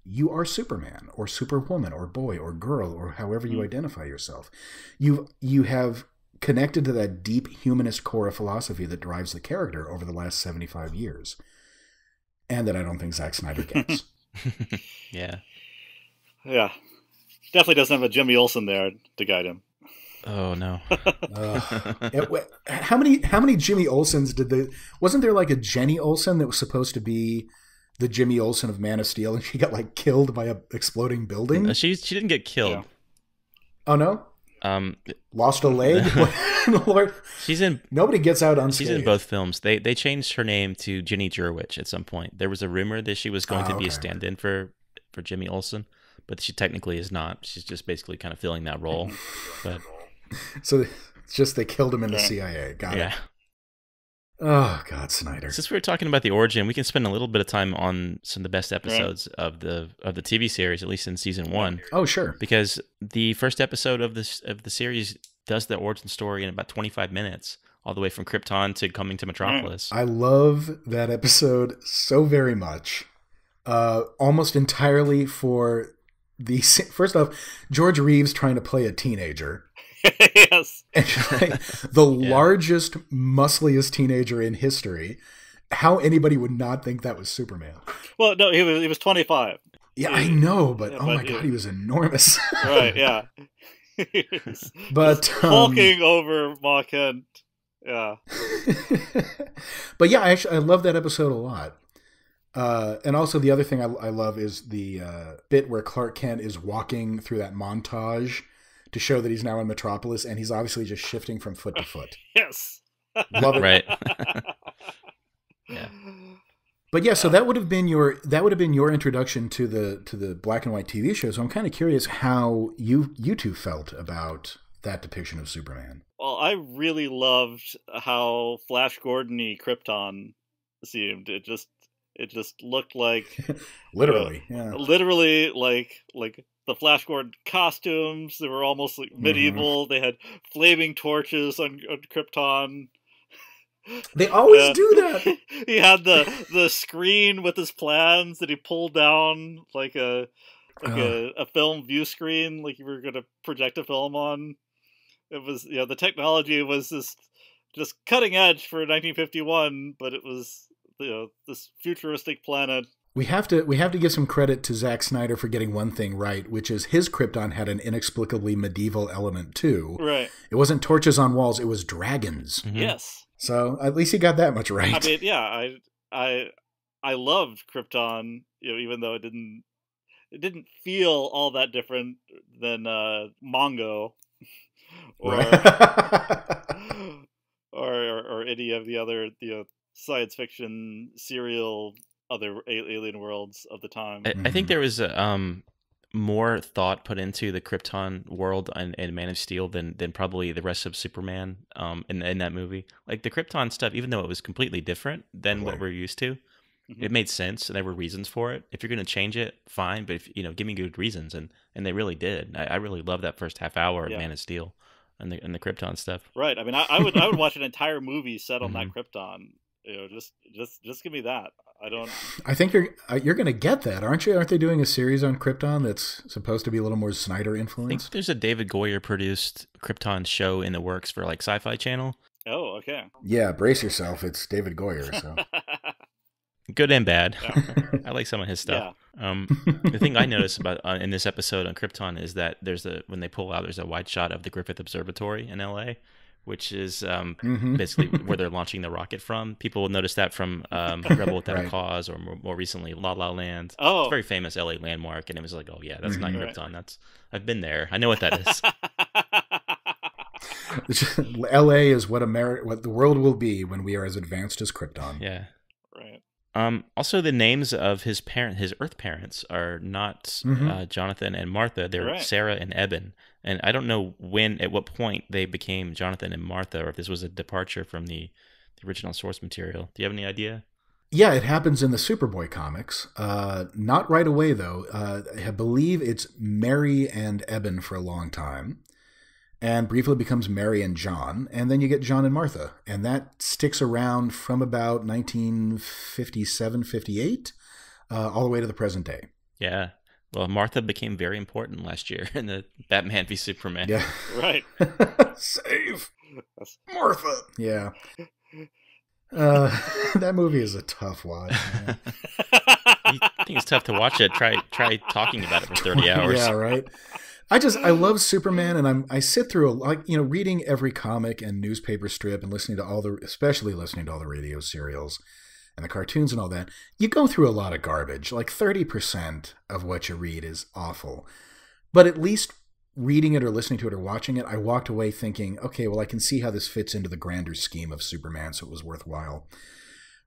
you are Superman or Superwoman or boy or girl or however you identify yourself. You have connected to that deep humanist core of philosophy that drives the character over the last 75 years. And that I don't think Zack Snyder gets. Yeah. Yeah. Definitely doesn't have a Jimmy Olsen there to guide him. Oh, no. How many Jimmy Olsens did they... Wasn't there like a Jenny Olsen that was supposed to be the Jimmy Olsen of Man of Steel, and she got like killed by a exploding building? She didn't get killed. Yeah. Oh, no? Lost a leg? Lord, nobody gets out unscathed. She's in both films. They changed her name to Ginny Jurwitch at some point. There was a rumor that she was going to be a stand-in for Jimmy Olsen, but she technically is not. She's just basically kind of filling that role. But so it's just they killed him in the CIA. Got it. Oh, God, Snyder. Since we were talking about the origin, we can spend a little bit of time on some of the best episodes of the TV series, at least in season 1. Oh, sure. Because the first episode of the series does the origin story in about 25 minutes, all the way from Krypton to coming to Metropolis. I love that episode so very much. Almost entirely for the... First off, George Reeves trying to play a teenager. Yes. The largest, muscliest teenager in history. How anybody would not think that was Superman? Well, no, he was 25. Yeah, I know, but oh my God, he was enormous. Right, yeah. But hulking over Ma Kent. Yeah. But yeah, I love that episode a lot. And also the other thing I love is the bit where Clark Kent is walking through that montage to show that he's now in Metropolis, and he's obviously just shifting from foot to foot. Yes. Love it. Right. Yeah. But yeah, so that would have been your introduction to the black and white TV show. So I'm kind of curious how you two felt about that depiction of Superman. Well, I really loved how Flash Gordon-y Krypton seemed. It just looked like literally like the Flash Gordon costumes. They were almost like medieval. They had flaming torches on Krypton. They always do that. He had the screen with his plans that he pulled down like a film view screen, like you were going to project a film on. It was, the technology was just cutting edge for 1951, but it was, this futuristic planet. We have to give some credit to Zack Snyder for getting one thing right, which is his Krypton had an inexplicably medieval element too. Right. It wasn't torches on walls; it was dragons. Mm-hmm. Yes. So at least he got that much right. I mean, yeah, I loved Krypton, even though it didn't feel all that different than Mongo, or or any of the other science fiction serial other alien worlds of the time. I think there was more thought put into the Krypton world and Man of Steel than probably the rest of Superman in that movie. Like the Krypton stuff, even though it was completely different than what we're used to, it made sense and there were reasons for it. If you're going to change it, fine, but if, give me good reasons, and they really did. I really loved that first half hour of Man of Steel and the Krypton stuff. Right. I mean, I would watch an entire movie set on that Krypton. Just give me that. I think you're going to get that, aren't you? Aren't they doing a series on Krypton that's supposed to be a little more Snyder influenced? I think there's a David Goyer produced Krypton show in the works for like Sci-Fi Channel. Oh, okay. Yeah, brace yourself. It's David Goyer, so good and bad. Yeah. I like some of his stuff. Yeah. The thing I noticed about in this episode on Krypton is that when they pull out, there's a wide shot of the Griffith Observatory in LA, which is Mm-hmm. basically where they're launching the rocket from. People will notice that from Rebel Without a Right. Cause, or more recently, La La Land. It's a Oh, very famous LA landmark, and it was like, oh yeah, that's not Mhm. Right. Krypton. I've been there. I know what that is. L.A. is what the world will be when we are as advanced as Krypton. Yeah. right. Also, the names of his Earth parents, are not Mhm. Jonathan and Martha. They're Right. Sarah and Eben. And I don't know at what point they became Jonathan and Martha, or if this was a departure from the original source material. Do you have any idea? Yeah, it happens in the Superboy comics. Not right away, though. I believe it's Mary and Eben for a long time, and briefly becomes Mary and John, and then you get John and Martha. And that sticks around from about 1957, 58, all the way to the present day. Yeah. Well, Martha became very important last year in the Batman v Superman. Yeah. Right. Save That's- Martha. Yeah. That movie is a tough watch. Man. I think it's tough to watch it. Try talking about it for 30 hours. Yeah, right. I love Superman, and I sit through reading every comic and newspaper strip and especially listening to all the radio serials and the cartoons and all that. You go through a lot of garbage. Like 30% of what you read is awful. But at least reading it or listening to it or watching it, I walked away thinking, okay, well, I can see how this fits into the grander scheme of Superman, so it was worthwhile.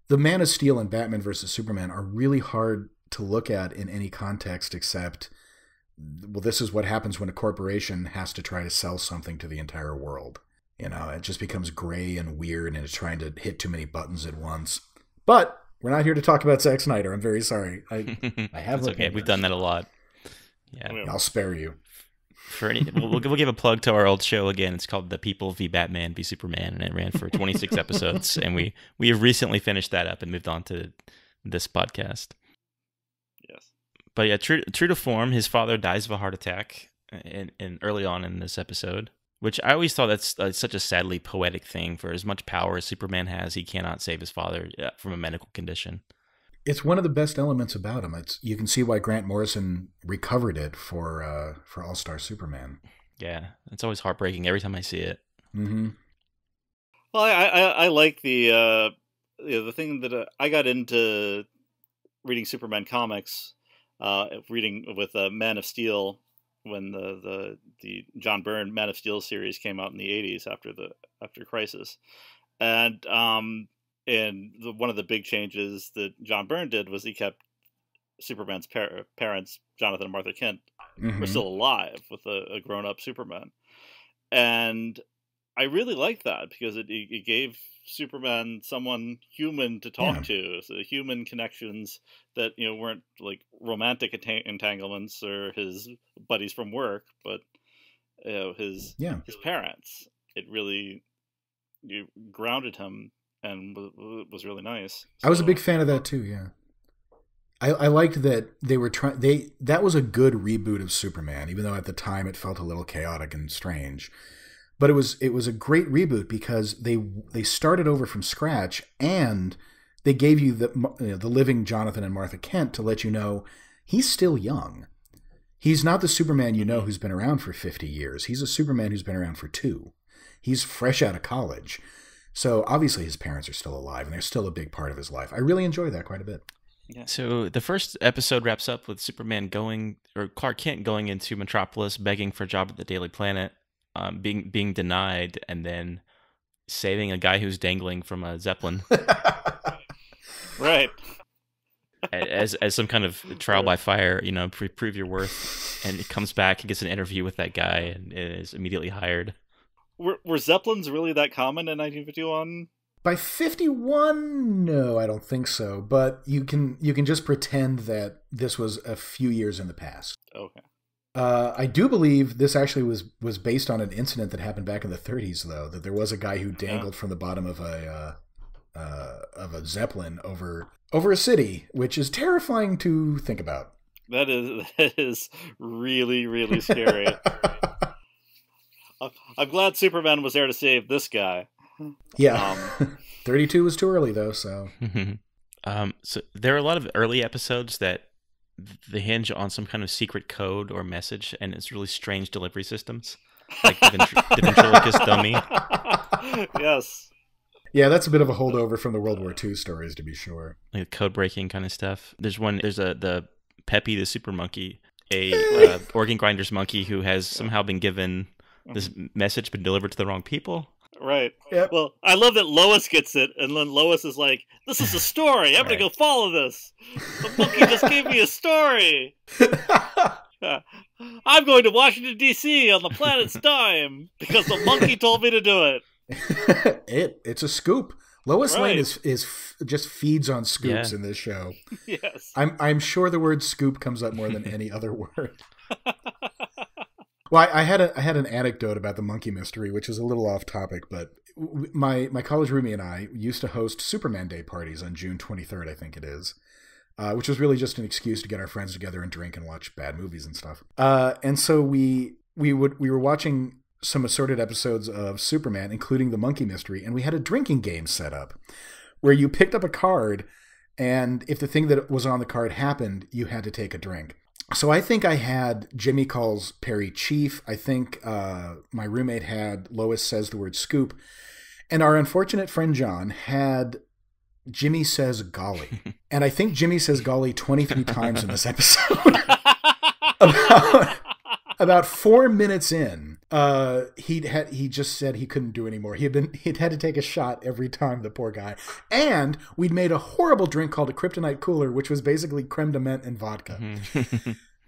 The Man of Steel and Batman versus Superman are really hard to look at in any context except, well, this is what happens when a corporation has to try to sell something to the entire world. It just becomes gray and weird, and it's trying to hit too many buttons at once. But we're not here to talk about Zack Snyder. I'm very sorry. I have It's okay. We've done that a lot. Yeah. I'll spare you. We'll give a plug to our old show again. It's called The People v Batman v Superman, and it ran for 26 episodes. And we have recently finished that up and moved on to this podcast. Yes. But yeah, true to form, his father dies of a heart attack in early on in this episode, which I always thought that's such a sadly poetic thing. For as much power as Superman has, he cannot save his father from a medical condition. It's one of the best elements about him. You can see why Grant Morrison recovered it for All-Star Superman. Yeah, it's always heartbreaking every time I see it. Mm-hmm. Well, I like the thing that I got into reading Superman comics, reading with Man of Steel when the John Byrne Man of Steel series came out in the 80s after Crisis, and one of the big changes that John Byrne did was he kept Superman's parents, Jonathan and Martha Kent, Mm-hmm. were still alive with a grown-up Superman. And I really liked that because it gave Superman someone human to talk to, so human connections that weren't like romantic entanglements or his buddies from work, but his parents. It really grounded him and was really nice. I was a big fan of that too. Yeah, I liked that they were that was a good reboot of Superman, even though at the time it felt a little chaotic and strange. But it was a great reboot because they started over from scratch, and they gave you the living Jonathan and Martha Kent to let you know he's still young. He's not the Superman who's been around for 50 years. He's a Superman who's been around for 2. He's fresh out of college. So obviously his parents are still alive, and they're still a big part of his life. I really enjoy that quite a bit. Yeah. So the first episode wraps up with Superman Clark Kent going into Metropolis, begging for a job at the Daily Planet, being denied, and then saving a guy who's dangling from a Zeppelin. Right. as some kind of trial by fire, prove your worth. And he comes back and gets an interview with that guy and is immediately hired. Were Zeppelins really that common in 1951? By 51, no, I don't think so. But you can just pretend that this was a few years in the past. Okay. I do believe this actually was based on an incident that happened back in the 30s, though. That there was a guy who dangled from the bottom of a Zeppelin over a city, which is terrifying to think about. That is really, really scary. I'm glad Superman was there to save this guy. Yeah. 32 was too early, though, so. So there are a lot of early episodes that they hinge on some kind of secret code or message, and it's really strange delivery systems. like the ventriloquist dummy. Yes. Yeah, that's a bit of a holdover from the World War II stories, to be sure. Like code breaking kind of stuff. There's the Peppy the super monkey, a organ grinder's monkey who has somehow been given this message but delivered to the wrong people. Right. Yep. Well, I love that Lois gets it, and then Lois is like, "This is a story. I'm gonna go follow this. The monkey just gave me a story. I'm going to Washington D.C. on the planet's dime because the monkey told me to do it." It's a scoop. Lois Lane is just feeds on scoops Yeah. in this show. Yes. I'm sure the word scoop comes up more than any other word. Well, I had an anecdote about the monkey mystery, which is a little off topic, but my college roomie and I used to host Superman Day parties on June 23rd, I think it is, which was really just an excuse to get our friends together and drink and watch bad movies and stuff. And so we were watching some assorted episodes of Superman, including the monkey mystery, and we had a drinking game set up where you picked up a card, and if the thing that was on the card happened, you had to take a drink. So I think I had Jimmy calls Perry Chief. I think my roommate had Lois says the word scoop. And our unfortunate friend John had Jimmy says golly. And I think Jimmy says golly 23 times in this episode. About 4 minutes in, he just said he couldn't do anymore. He'd had to take a shot every time, the poor guy. And we'd made a horrible drink called a Kryptonite Cooler, which was basically creme de menthe and vodka.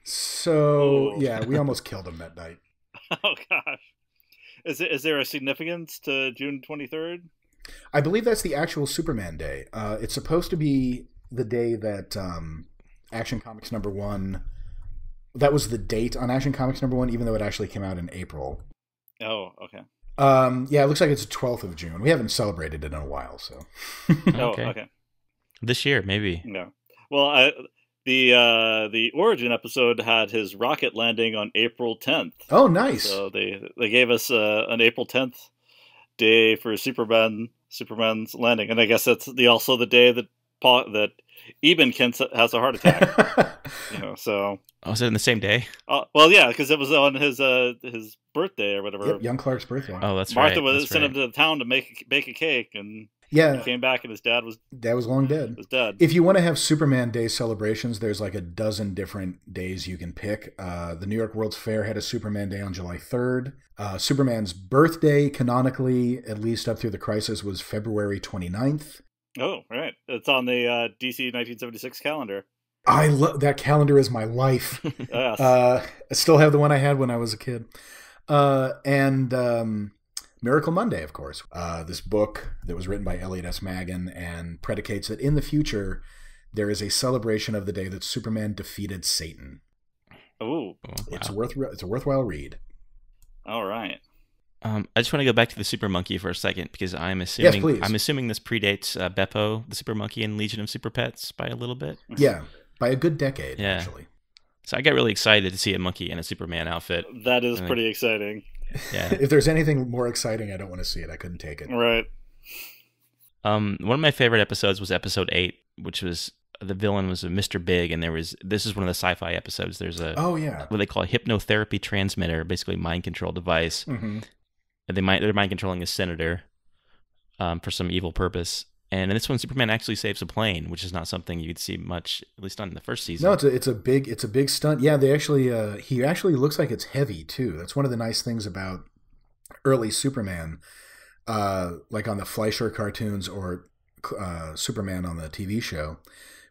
So yeah, we almost killed him that night. Oh gosh, is there a significance to June 23rd? I believe that's the actual Superman Day. It's supposed to be the day that Action Comics #1. That was the date on Action Comics #1, even though it actually came out in April. Oh, okay. Yeah, it looks like it's the 12th of June. We haven't celebrated it in a while, so. Okay. This year, maybe. No. Well, the Origin episode had his rocket landing on April 10th. Oh, nice. So they gave us an April 10th day for Superman's landing, and I guess that's also the day that Eben Kent has a heart attack. So. Oh, was it in the same day? Well, yeah, because it was on his birthday or whatever. Yep, young Clark's birthday. Oh, that's Martha right. Martha sent him to the town to bake a cake, and he came back, and his dad was long dead. Was dead. If you want to have Superman Day celebrations, there's like a dozen different days you can pick. The New York World's Fair had a Superman Day on July 3rd. Superman's birthday, canonically, at least up through the crisis, was February 29th. Oh, right. It's on the DC 1976 calendar. I love that calendar is my life. Yes. I still have the one I had when I was a kid. And Miracle Monday, of course. This book that was written by Elliot S. Maggin and predicates that in the future there is a celebration of the day that Superman defeated Satan. Ooh. It's a worthwhile read. All right. I just want to go back to the super monkey for a second because I'm assuming yes, please. I'm assuming this predates Beppo, the super monkey, and Legion of Super Pets by a little bit. Yeah, by a good decade, actually. So I got really excited to see a monkey in a Superman outfit. That is pretty exciting. Yeah. If there's anything more exciting, I don't want to see it. I couldn't take it. Right. One of my favorite episodes was episode 8, which was the villain was a Mr. Big, and this is one of the sci-fi episodes. There's what they call a hypnotherapy transmitter, basically a mind control device. Mm-hmm. They're mind controlling a senator for some evil purpose. And in this one, Superman actually saves a plane, which is not something you'd see much, at least not in the first season. No, it's a big stunt. Yeah, they actually he actually looks like it's heavy too. That's one of the nice things about early Superman, like on the Fleischer cartoons or Superman on the TV show,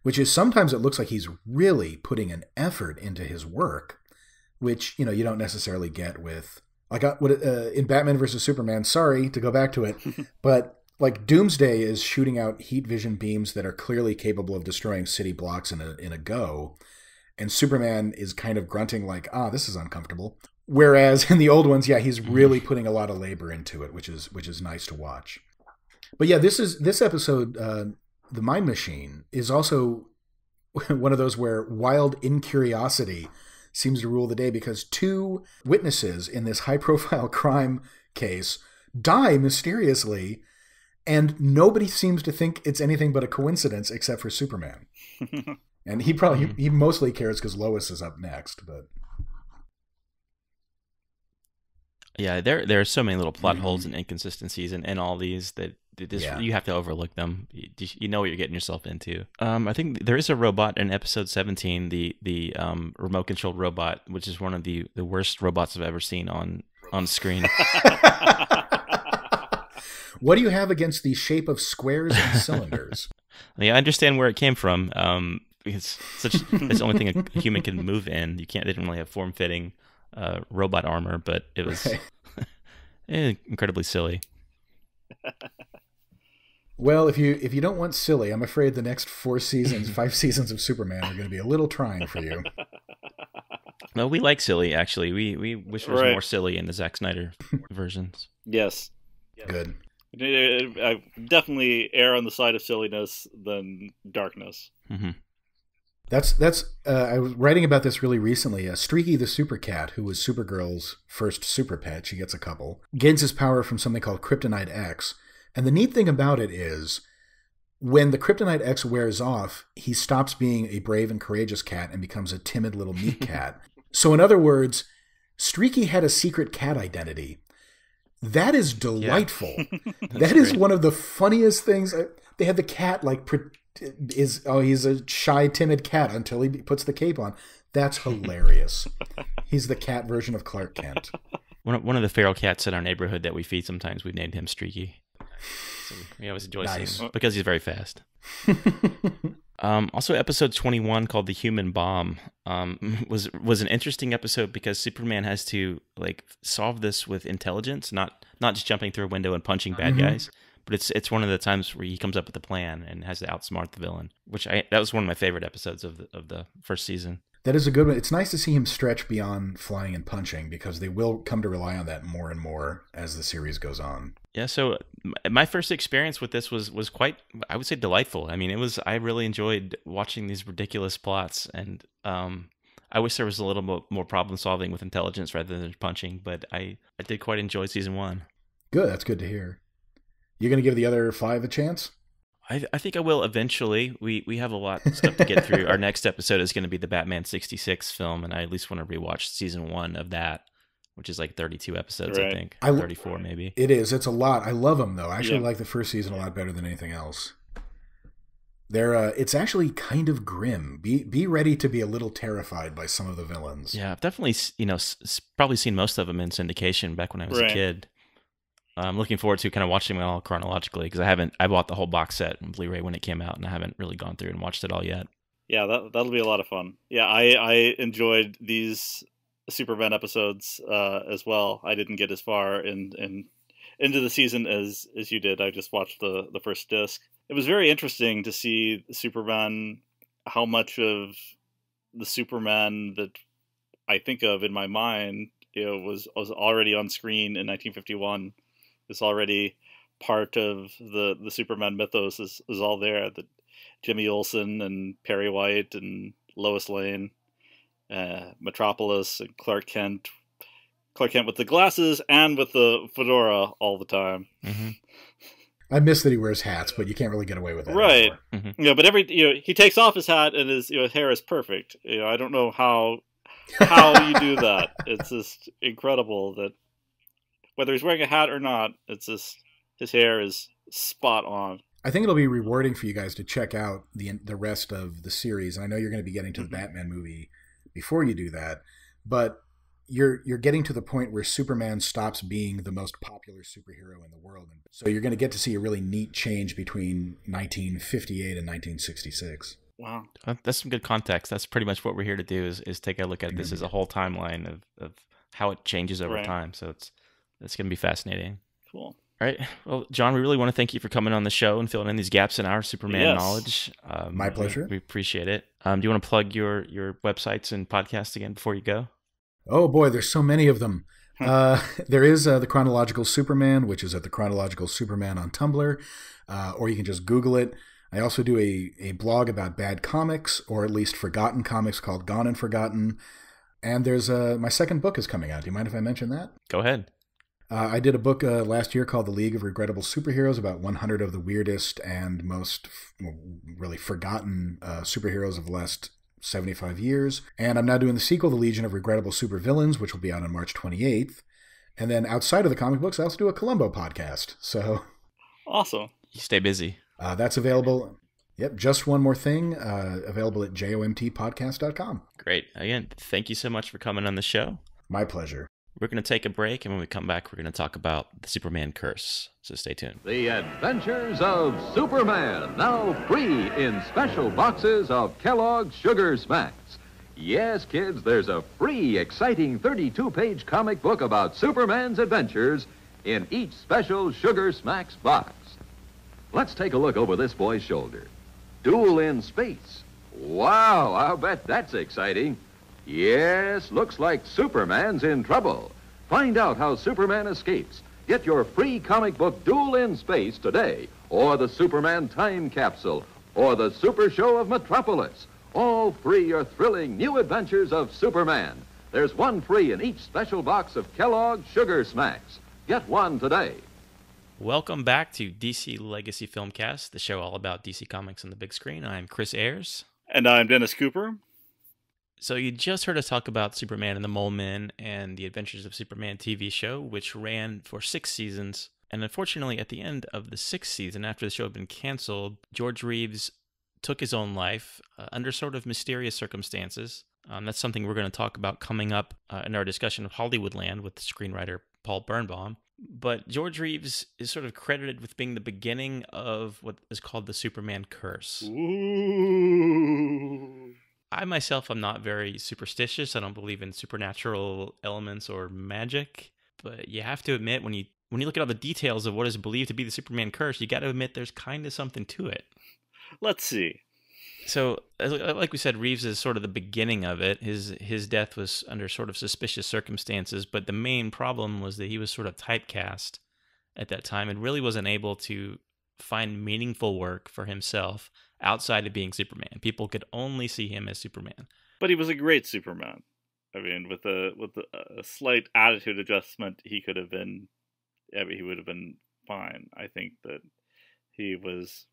which is sometimes it looks like he's really putting an effort into his work, which you don't necessarily get with in Batman versus Superman. Sorry to go back to it, but. Like Doomsday is shooting out heat vision beams that are clearly capable of destroying city blocks in a go, and Superman is kind of grunting like, this is uncomfortable. Whereas in the old ones, yeah, he's really putting a lot of labor into it, which is nice to watch. But yeah, this episode, The Mind Machine, is also one of those where wild incuriosity seems to rule the day because 2 witnesses in this high-profile crime case die mysteriously. And nobody seems to think it's anything but a coincidence except for Superman. And he mostly cares because Lois is up next. But Yeah, there are so many little plot holes and inconsistencies in all these that you have to overlook them. You know what you're getting yourself into. I think there is a robot in episode 17, the remote controlled robot, which is one of the worst robots I've ever seen on screen. What do you have against the shape of squares and cylinders? I understand where it came from. It's the only thing a human can move in. They didn't really have form-fitting robot armor, but it was incredibly silly. Well, if you don't want silly, I'm afraid the next 5 seasons of Superman are going to be a little trying for you. No, we like silly, actually. We wish there was more silly in the Zack Snyder versions. Yes. Good. I definitely err on the side of silliness than darkness. Mm-hmm. That's I was writing about this really recently. Streaky the Super Cat, who was Supergirl's first super pet, she gets a couple, gains his power from something called Kryptonite X. And the neat thing about it is, when the Kryptonite X wears off, he stops being a brave and courageous cat and becomes a timid little meat cat. So in other words, Streaky had a secret cat identity. That is delightful. Yeah. That is one of the funniest things. They had the cat he's a shy, timid cat until he puts the cape on. That's hilarious. He's the cat version of Clark Kent. One of the feral cats in our neighborhood that we feed sometimes, we've named him Streaky. So we always enjoy seeing him because he's very fast. Also, episode 21 called "The Human Bomb" was an interesting episode because Superman has to solve this with intelligence, not just jumping through a window and punching bad guys. But it's one of the times where he comes up with a plan and has to outsmart the villain, that was one of my favorite episodes of the first season. That is a good one. It's nice to see him stretch beyond flying and punching because they will come to rely on that more and more as the series goes on. Yeah, so my first experience with this was quite, I would say, delightful. I mean, I really enjoyed watching these ridiculous plots, and I wish there was a little more problem solving with intelligence rather than punching, but I did quite enjoy season 1. Good, that's good to hear. You going to give the other 5 a chance? I think I will eventually. We have a lot of stuff to get through. Our next episode is going to be the Batman 66 film, and I at least want to rewatch season 1 of that, which is 32 episodes, right. I think. 34 maybe. It is. It's a lot. I love them, though. I actually like the first season a lot better than anything else. It's actually kind of grim. Be ready to be a little terrified by some of the villains. Yeah, I've definitely probably seen most of them in syndication back when I was a kid. I'm looking forward to kind of watching them all chronologically because I bought the whole box set on Blu-ray when it came out, and I haven't really gone through and watched it all yet. Yeah, that'll be a lot of fun. Yeah, I enjoyed these Superman episodes as well. I didn't get as far into the season as you did. I just watched the first disc. It was very interesting to see Superman, how much of the Superman that I think of in my mind, was already on screen in 1951. It's already part of the Superman mythos is all there. That Jimmy Olsen and Perry White and Lois Lane, Metropolis and Clark Kent with the glasses and with the fedora all the time. Mm-hmm. I miss that he wears hats, but you can't really get away with that. Right. Mm-hmm. Yeah, but he takes off his hat and his hair is perfect. I don't know how you do that. It's just incredible that whether he's wearing a hat or not, it's just his hair is spot on. I think it'll be rewarding for you guys to check out the rest of the series. And I know you're going to be getting to the Batman movie before you do that, but you're getting to the point where Superman stops being the most popular superhero in the world. So you're going to get to see a really neat change between 1958 and 1966. Wow. That's some good context. That's pretty much what we're here to do is take a look at this as a whole timeline of how it changes over time. So it's going to be fascinating. Cool. All right. Well, John, we really want to thank you for coming on the show and filling in these gaps in our Superman knowledge. My pleasure. We appreciate it. Do you want to plug your websites and podcasts again before you go? Oh, boy, there's so many of them. There is The Chronological Superman, which is at The Chronological Superman on Tumblr, or you can just Google it. I also do a blog about bad comics, or at least forgotten comics, called Gone and Forgotten. And there's my second book is coming out. Do you mind if I mention that? Go ahead. I did a book last year called The League of Regrettable Superheroes, about 100 of the weirdest and most really forgotten superheroes of the last 75 years. And I'm now doing the sequel, The Legion of Regrettable Supervillains, which will be out on March 28th. And then outside of the comic books, I also do a Columbo podcast. So Awesome. You stay busy. That's available. Yep, just one more thing. Available at jomtpodcast.com. Great. Again, thank you so much for coming on the show. My pleasure. We're going to take a break, and when we come back, we're going to talk about the Superman curse. So stay tuned. The Adventures of Superman, now free in special boxes of Kellogg's Sugar Smacks. Yes, kids, there's a free, exciting 32-page comic book about Superman's adventures in each special Sugar Smacks box. Let's take a look over this boy's shoulder. Duel in space. Wow, I'll bet that's exciting. Yes, looks like Superman's in trouble. Find out how Superman escapes. Get your free comic book Duel in Space today, or the Superman Time Capsule, or the Super Show of Metropolis. All free are thrilling new adventures of Superman. There's one free in each special box of Kellogg's Sugar Smacks. Get one today. Welcome back to DC Legacy Filmcast, the show all about DC Comics on the big screen. I'm Chris Ayers. And I'm Dennis Cooper. So you just heard us talk about Superman and the Mole Men and the Adventures of Superman TV show, which ran for 6 seasons. And unfortunately, at the end of the 6th season, after the show had been canceled, George Reeves took his own life under sort of mysterious circumstances. That's something we're going to talk about coming up in our discussion of Hollywoodland with screenwriter Paul Bernbaum. But George Reeves is sort of credited with being the beginning of what is called the Superman curse. Ooh. I myself am not very superstitious. I don't believe in supernatural elements or magic. But you have to admit, when you look at all the details of what is believed to be the Superman curse, you got to admit there's kind of something to it. Let's see. So, like we said, Reeves is sort of the beginning of it. His death was under sort of suspicious circumstances, but the main problem was that he was sort of typecast at that time and really wasn't able to find meaningful work for himself outside of being Superman. People could only see him as Superman. But he was a great Superman. I mean, with a slight attitude adjustment, he would have been fine. I think that he was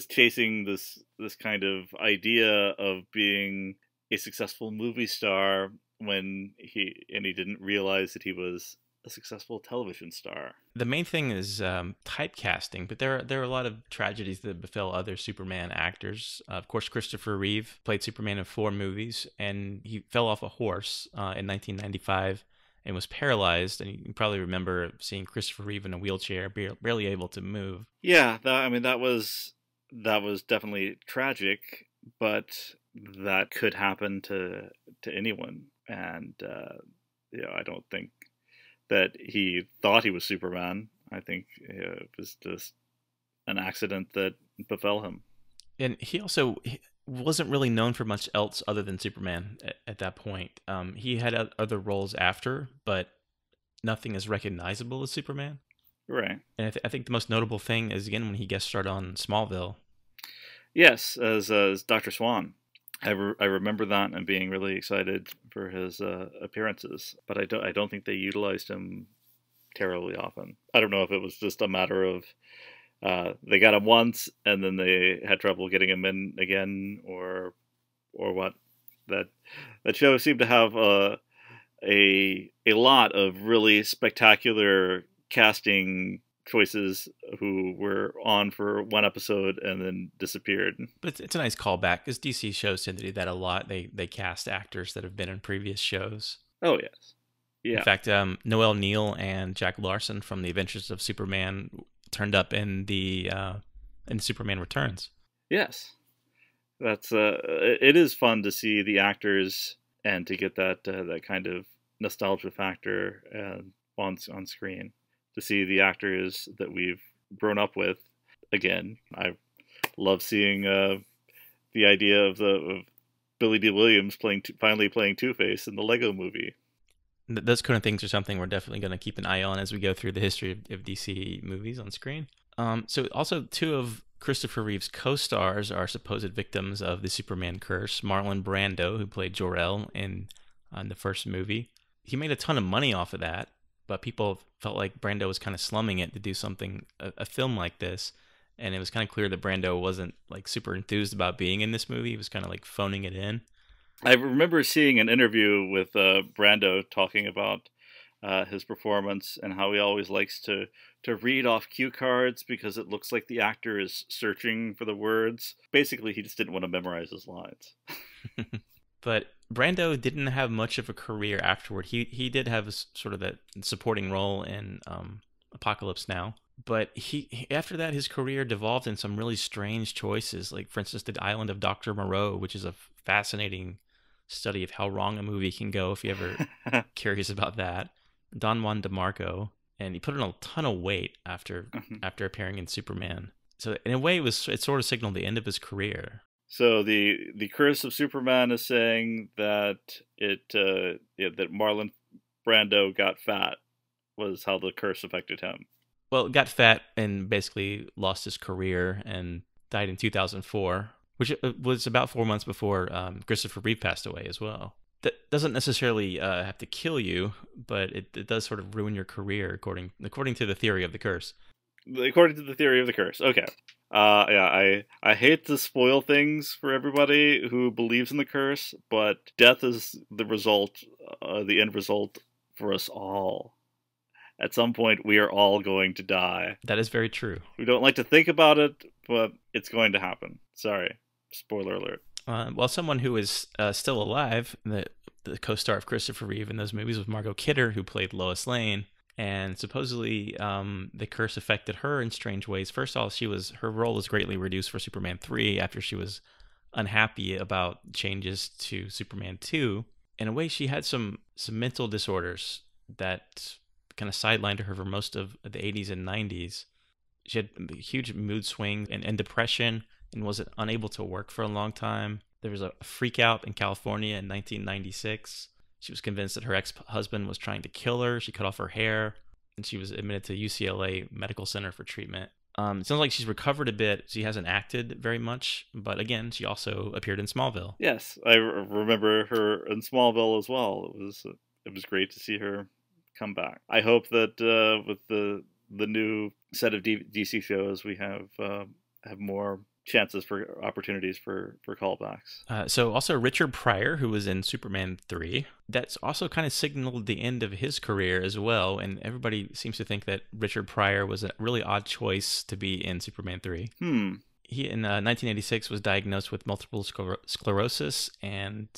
chasing this kind of idea of being a successful movie star when he didn't realize that he was a successful television star. The main thing is typecasting, but there are a lot of tragedies that befell other Superman actors. Of course, Christopher Reeve played Superman in 4 movies, and he fell off a horse in 1995 and was paralyzed. And you probably remember seeing Christopher Reeve in a wheelchair, barely able to move. Yeah, that was definitely tragic, but that could happen to anyone. And I don't think that he thought he was Superman. I think it was just an accident that befell him. And he also wasn't really known for much else other than Superman at that point. He had other roles after, but nothing as recognizable as Superman. Right. And I think the most notable thing is, again, when he guest starred on Smallville. Yes, as Dr. Swan. I remember that and being really excited for his appearances, but I don't think they utilized him terribly often. I don't know if it was just a matter of they got him once and then they had trouble getting him in again, or what. That show seemed to have a lot of really spectacular casting choices who were on for one episode and then disappeared. But it's a nice callback because DC shows tend to do that a lot. They cast actors that have been in previous shows. Oh, yes. Yeah. In fact, Noel Neill and Jack Larson from The Adventures of Superman turned up in Superman Returns. Yes. That's it is fun to see the actors and to get that kind of nostalgia factor on screen. To see the actors that we've grown up with again. I love seeing the idea of Billy D. Williams finally playing Two-Face in the Lego Movie. Those kind of things are something we're definitely going to keep an eye on as we go through the history of DC movies on screen. So also 2 of Christopher Reeve's co-stars are supposed victims of the Superman curse. Marlon Brando, who played Jor-El in the first movie. He made a ton of money off of that, but people felt like Brando was kind of slumming it to do a film like this. And it was kind of clear that Brando wasn't like super enthused about being in this movie. He was kind of like phoning it in. I remember seeing an interview with Brando talking about his performance, and how he always likes to read off cue cards because it looks like the actor is searching for the words. Basically, he just didn't want to memorize his lines. But Brando didn't have much of a career afterward. He did have sort of that supporting role in Apocalypse Now. But he after that, his career devolved in some really strange choices. Like, for instance, The Island of Dr. Moreau, which is a fascinating study of how wrong a movie can go if you're ever curious about that. Don Juan DeMarco. And he put on a ton of weight after appearing in Superman. So in a way, it sort of signaled the end of his career. So the curse of Superman is saying that that Marlon Brando got fat was how the curse affected him. Well, got fat and basically lost his career and died in 2004, which was about 4 months before Christopher Reeve passed away as well. That doesn't necessarily have to kill you, but it does sort of ruin your career according to the theory of the curse. According to the theory of the curse, okay. I hate to spoil things for everybody who believes in the curse, but death is the result, the end result for us all. At some point, we are all going to die. That is very true. We don't like to think about it, but it's going to happen. Sorry. Spoiler alert. Well, someone who is still alive, the co-star of Christopher Reeve in those movies was Margot Kidder, who played Lois Lane. And supposedly the curse affected her in strange ways. First of all, her role was greatly reduced for Superman 3 after she was unhappy about changes to Superman 2. In a way, she had some mental disorders that kind of sidelined her for most of the 80s and 90s. She had huge mood swings and depression and was unable to work for a long time. There was a freak out in California in 1996. She was convinced that her ex-husband was trying to kill her. She cut off her hair, and she was admitted to UCLA Medical Center for treatment. It sounds like she's recovered a bit. She hasn't acted very much, but again, she also appeared in Smallville. Yes, I remember her in Smallville as well. It was great to see her come back. I hope that with the new set of DC shows, we have more chances for opportunities for callbacks. So also Richard Pryor, who was in Superman 3, that's also kind of signaled the end of his career as well, and everybody seems to think that Richard Pryor was a really odd choice to be in Superman 3. He in 1986 was diagnosed with multiple sclerosis, and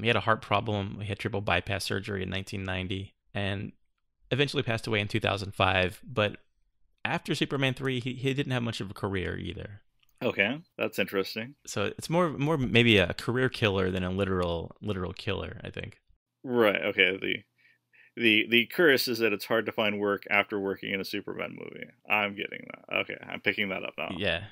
he had a heart problem. He had triple bypass surgery in 1990, and eventually passed away in 2005. But after Superman 3, he didn't have much of a career either. Okay, that's interesting. So it's more maybe a career killer than a literal killer, I think. Right. Okay. The curse is that it's hard to find work after working in a Superman movie. I'm getting that. Okay, I'm picking that up now. Yeah.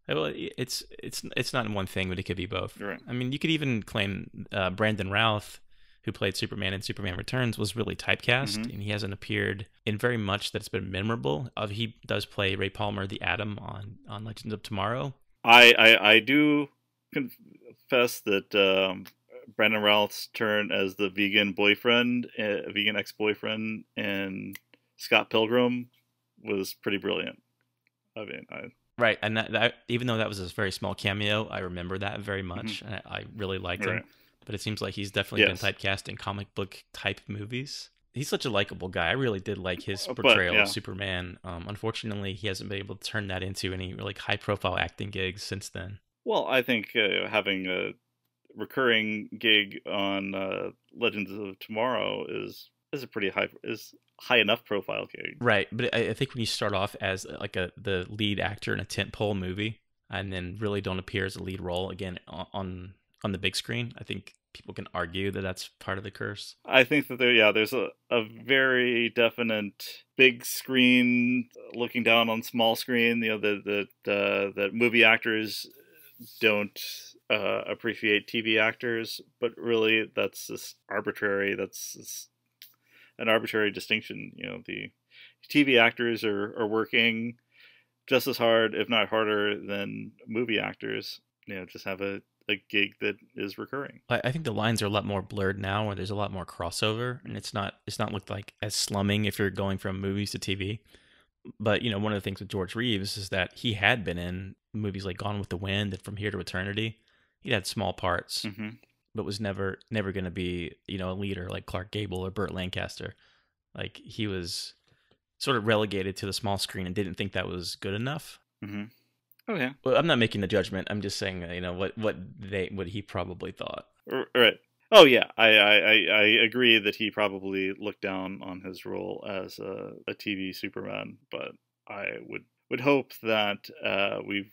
Well, it's not one thing, but it could be both. Right. I mean, you could even claim Brandon Routh, who played Superman in Superman Returns, was really typecast, and he hasn't appeared in very much that's been memorable. He does play Ray Palmer, the Atom, on Legends of Tomorrow. I do confess that Brandon Routh's turn as the vegan ex-boyfriend in Scott Pilgrim was pretty brilliant. I mean, right, and that, even though that was a very small cameo, I remember that very much. And I really liked him. But it seems like he's definitely been typecast in comic book type movies. He's such a likable guy. I really did like his portrayal of Superman. Unfortunately, he hasn't been able to turn that into any really high profile acting gigs since then. Well, I think having a recurring gig on Legends of Tomorrow is a pretty high enough profile gig. Right, but I think when you start off as like the lead actor in a tentpole movie and then really don't appear as a lead role again on the big screen, I think people can argue that that's part of the curse. I think that there's a very definite big screen looking down on small screen. That movie actors don't appreciate TV actors, but really that's just arbitrary. That's just an arbitrary distinction. The TV actors are working just as hard, if not harder, than movie actors. Just have a gig that is recurring. I think the lines are a lot more blurred now, where there's a lot more crossover, and it's not looked like as slumming if you're going from movies to TV. But one of the things with George Reeves is that he had been in movies like Gone with the Wind and From Here to Eternity. He had small parts, but was never going to be a leader like Clark Gable or Burt Lancaster. Like he was sort of relegated to the small screen and didn't think that was good enough. Mm-hmm. Oh yeah. Well, I'm not making the judgment. I'm just saying, what he probably thought. Right. Oh yeah. I agree that he probably looked down on his role as a TV Superman, but I would hope that we've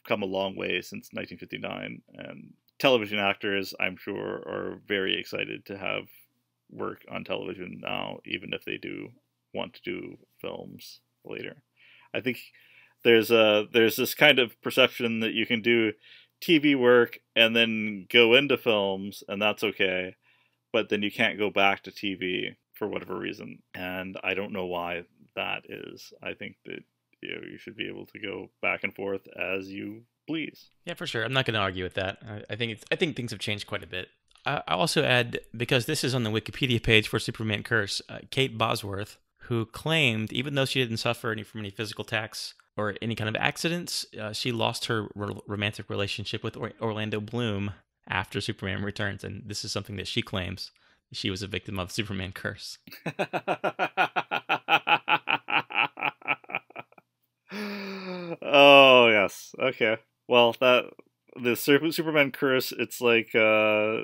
come a long way since 1959, and television actors, I'm sure, are very excited to have work on television now, even if they do want to do films later. I think there's this kind of perception that you can do TV work and then go into films, and that's okay, but then you can't go back to TV for whatever reason, and I don't know why that is. I think that you should be able to go back and forth as you please. Yeah, for sure. I'm not going to argue with that. I think things have changed quite a bit. I'll also add, because this is on the Wikipedia page for Superman Curse, Kate Bosworth, who claimed, even though she didn't suffer from any physical attacks or any kind of accidents, she lost her romantic relationship with Orlando Bloom after Superman Returns, and this is something that she claims she was a victim of Superman Curse. Oh yes, okay. Well, the Superman Curse, it's like Bizarro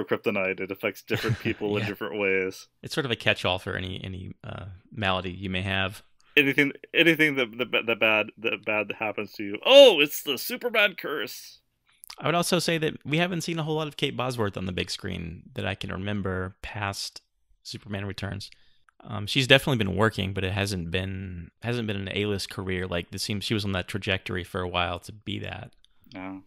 Kryptonite. It affects different people in different ways. It's sort of a catch-all for any malady you may have. Anything that bad that happens to you. Oh, it's the Superman Curse. I would also say that we haven't seen a whole lot of Kate Bosworth on the big screen that I can remember past Superman Returns. She's definitely been working, but it hasn't been an A-list career. Like, it seems she was on that trajectory for a while to be that. No.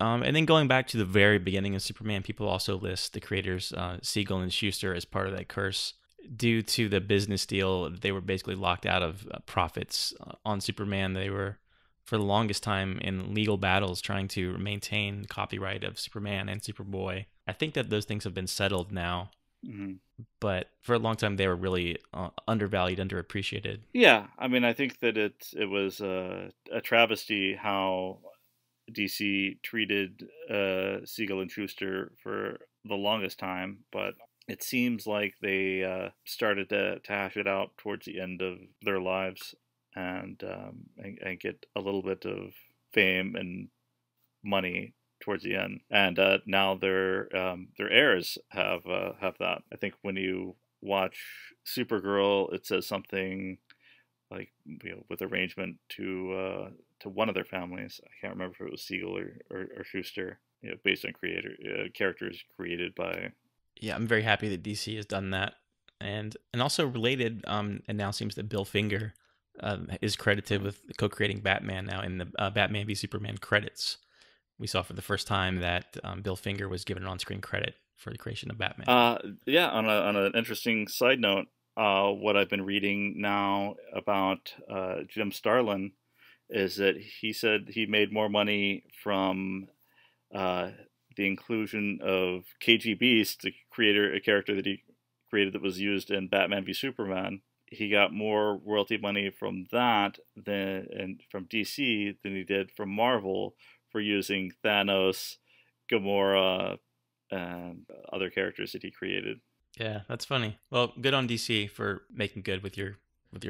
And then going back to the very beginning of Superman, people also list the creators Siegel and Schuster as part of that curse due to the business deal. They were basically locked out of profits on Superman. They were, for the longest time, in legal battles trying to maintain copyright of Superman and Superboy. I think that those things have been settled now. Mm-hmm. But for a long time, they were really undervalued, underappreciated. Yeah, I mean, I think that it was a travesty how DC treated Siegel and Schuster for the longest time, but it seems like they started to hash it out towards the end of their lives and get a little bit of fame and money towards the end, and now their heirs have that. I think when you watch Supergirl, it says something like, with arrangement to one of their families. I can't remember if it was Siegel or Schuster. Based on characters created by. Yeah, I'm very happy that DC has done that, and also related. And now seems that Bill Finger is credited with co-creating Batman now in the Batman v Superman credits. We saw for the first time that Bill Finger was given an on-screen credit for the creation of Batman. Yeah, on an interesting side note, what I've been reading now about Jim Starlin is that he said he made more money from the inclusion of KG Beast, a character that he created that was used in Batman v Superman. He got more royalty money from that and from DC than he did from Marvel for using Thanos, Gamora, and other characters that he created. Yeah, that's funny. Well, good on DC for making good with your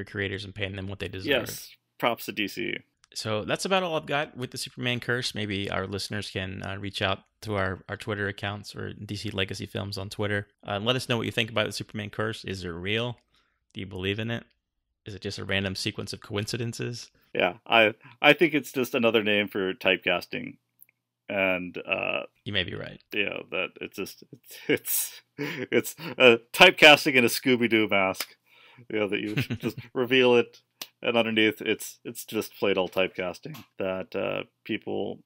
creators and paying them what they deserve. Yes, props to DC. So that's about all I've got with the Superman Curse. Maybe our listeners can reach out to our Twitter accounts or DC Legacy Films on Twitter. Let us know what you think about the Superman Curse. Is it real? Do you believe in it? Is it just a random sequence of coincidences? Yeah, I think it's just another name for typecasting, and you may be right. Yeah, that it's typecasting in a Scooby-Doo mask. That you just reveal it, and underneath it's just plain old typecasting. That people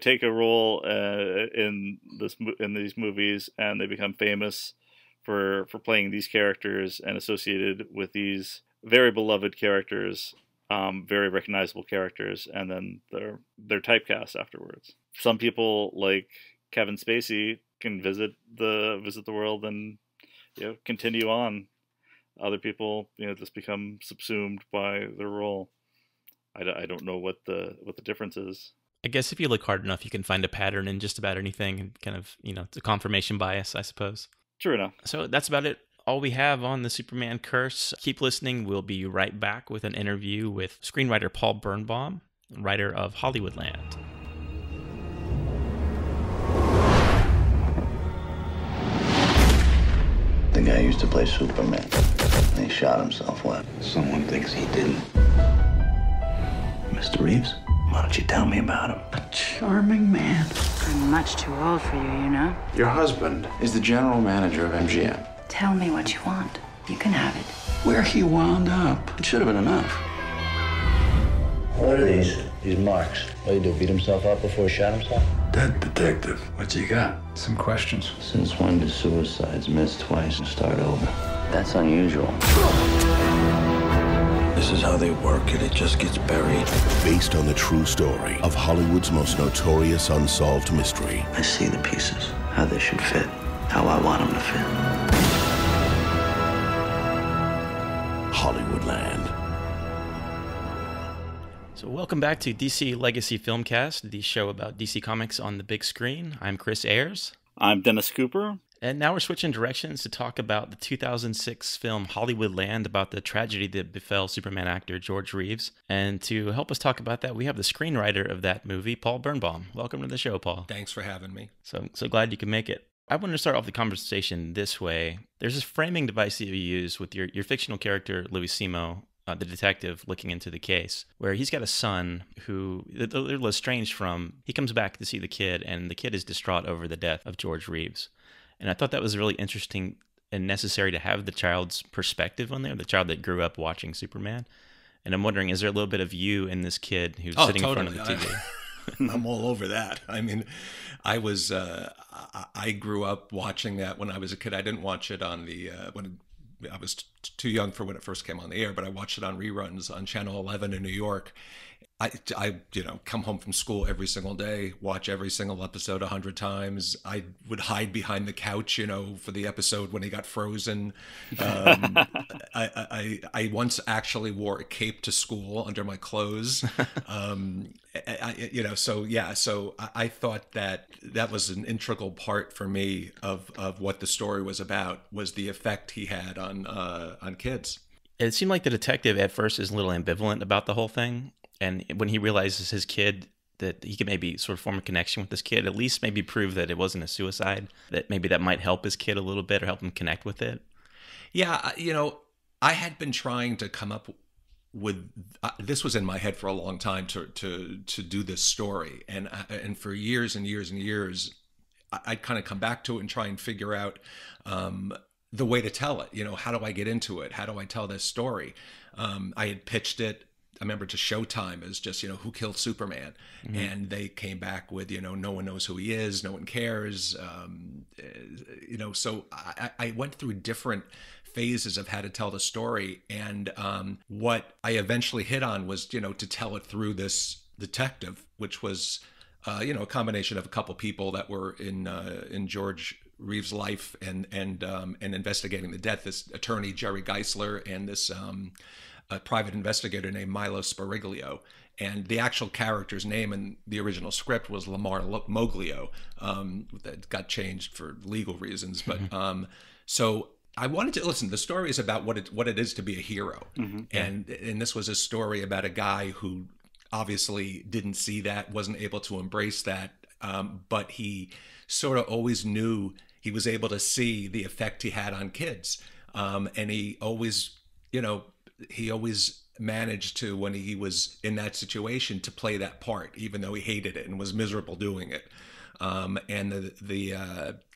take a role in these movies, and they become famous for playing these characters and associated with these very beloved characters. Very recognizable characters, and then they're typecast afterwards. Some people, like Kevin Spacey, can visit the world and continue on. Other people, just become subsumed by their role. I don't know what the difference is. I guess if you look hard enough, you can find a pattern in just about anything, and kind of it's a confirmation bias, I suppose. True enough. So that's about it all we have on the Superman curse. Keep listening. We'll be right back with an interview with screenwriter Paul Bernbaum, writer of Hollywoodland. The guy used to play Superman. And he shot himself. What? Someone thinks he didn't. Mr. Reeves, why don't you tell me about him? A charming man. I'm much too old for you, you know? Your husband is the general manager of MGM. Tell me what you want. You can have it. Where he wound up, it should have been enough. What are these? These marks. What did he do, beat himself up before he shot himself? Dead detective. What's he got? Some questions. Since when do suicides miss twice and start over? That's unusual. This is how they work it. It just gets buried. Based on the true story of Hollywood's most notorious unsolved mystery. I see the pieces, how they should fit, how I want them to fit. Hollywoodland. So welcome back to DC Legacy Filmcast, the show about DC Comics on the big screen. I'm Chris Ayers. I'm Dennis Cooper. And now we're switching directions to talk about the 2006 film Hollywoodland, about the tragedy that befell Superman actor George Reeves. And to help us talk about that, we have the screenwriter of that movie, Paul Bernbaum. Welcome to the show, Paul. Thanks for having me. So glad you can make it. I want to start off the conversation this way. There's this framing device that you use with your fictional character, Louis Simo, the detective looking into the case, where he's got a son who they're a little estranged from. He comes back to see the kid, and the kid is distraught over the death of George Reeves. And I thought that was really interesting and necessary to have the child's perspective on there, the child that grew up watching Superman. And I'm wondering, is there a little bit of you in this kid who's sitting totally. in front of the TV? I'm all over that. I mean, I grew up watching that when I was a kid. I didn't watch it on the when I was too young for when it first came on the air, but I watched it on reruns on Channel 11 in New York. I come home from school every single day, watch every single episode 100 times. I would hide behind the couch, for the episode when he got frozen. I once actually wore a cape to school under my clothes. So I thought that was an integral part for me of what the story was about, was the effect he had on kids. It seemed like the detective at first is a little ambivalent about the whole thing. And when he realizes his kid, that he can maybe sort of form a connection with this kid, at least maybe prove that it wasn't a suicide, that maybe that might help his kid a little bit or help him connect with it. Yeah, I had been trying to come up with this was in my head for a long time to do this story, and for years and years and years, I'd kind of come back to it and try and figure out the way to tell it. How do I get into it? How do I tell this story? I had pitched it, I remember, to Showtime as just, who killed Superman? Mm-hmm. And they came back with, no one knows who he is, no one cares. So I went through different phases of how to tell the story. And what I eventually hit on was, to tell it through this detective, which was, a combination of a couple people that were in George Reeves' life and investigating the death. This attorney, Jerry Geisler, and this a private investigator named Milo Spiriglio. And the actual character's name in the original script was Lamar Moglio. That got changed for legal reasons. But so I wanted to listen. The story is about what it is to be a hero, and this was a story about a guy who obviously didn't see that, wasn't able to embrace that, but he sort of always knew he was able to see the effect he had on kids, and he always managed to, when he was in that situation, to play that part, even though he hated it and was miserable doing it. And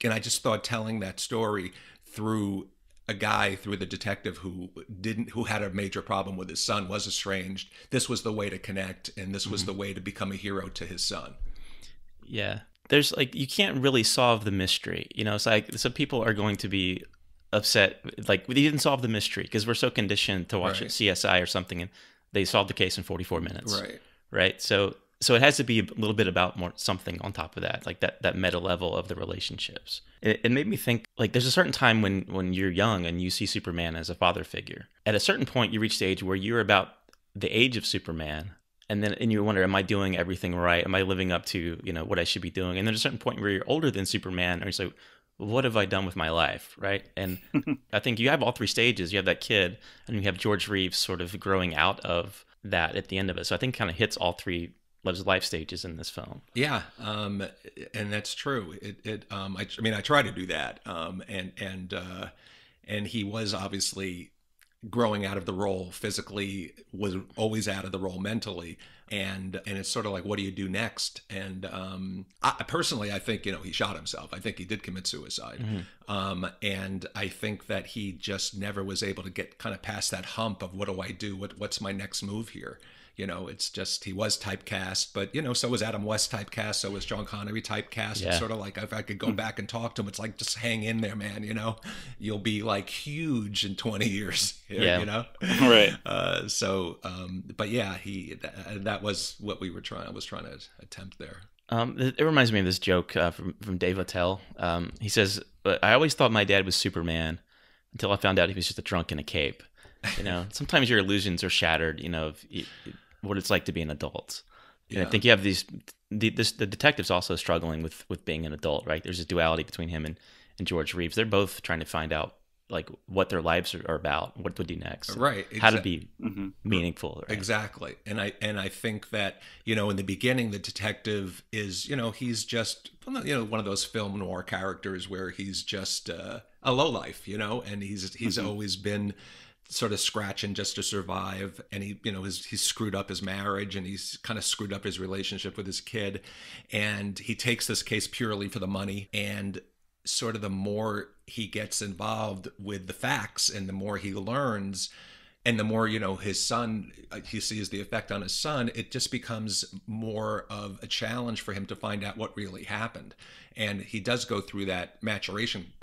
I just thought telling that story through the detective who had a major problem with his son, was estranged. This was the way to connect, and this was the way to become a hero to his son. Yeah. There's you can't really solve the mystery. It's like some people are going to be upset, like, we didn't solve the mystery, because we're so conditioned to watch CSI or something, and they solved the case in 44 minutes. Right. So it has to be a little bit about something on top of that, like that meta level of the relationships. It made me think, like, there's a certain time when you're young and you see Superman as a father figure. At a certain point, you reach the age where you're about the age of Superman, and you wonder, am I doing everything right? Am I living up to what I should be doing? And there's a certain point where you're older than Superman, or you say, what have I done with my life, right? And I think you have all three stages. You have that kid, and you have George Reeves sort of growing out of that at the end of it. So I think it kind of hits all three life stages in this film. Yeah, and that's true. I try to do that, and he was obviously growing out of the role physically, was always out of the role mentally, and it's sort of like, what do you do next? And I personally, I think he shot himself. I think he did commit suicide, and I think that he just never was able to get kind of past that hump of, what do I do? What's my next move here? It's just, he was typecast, but, so was Adam West typecast, so was John Connery typecast. Yeah. It's sort of like, if I could go back and talk to him, it's like, just hang in there, man, you'll be like huge in 20 years, Right. But yeah, that was what I was trying to attempt there. It reminds me of this joke from Dave Attell. He says, I always thought my dad was Superman until I found out he was just a drunk in a cape. Sometimes your illusions are shattered, of what it's like to be an adult. And I think you have the detective's also struggling with being an adult, right? There's this duality between him and George Reeves. They're both trying to find out like what their lives are about, what to do next, right? How to be meaningful, right? Exactly. And I think that in the beginning, the detective is he's just one of those film noir characters where he's just a lowlife, and he's always been sort of scratching just to survive, and he's screwed up his marriage, and he's kind of screwed up his relationship with his kid, and he takes this case purely for the money. And sort of the more he gets involved with the facts, and the more he learns, and the more his son, he sees the effect on his son, it just becomes more of a challenge for him to find out what really happened. And he does go through that maturation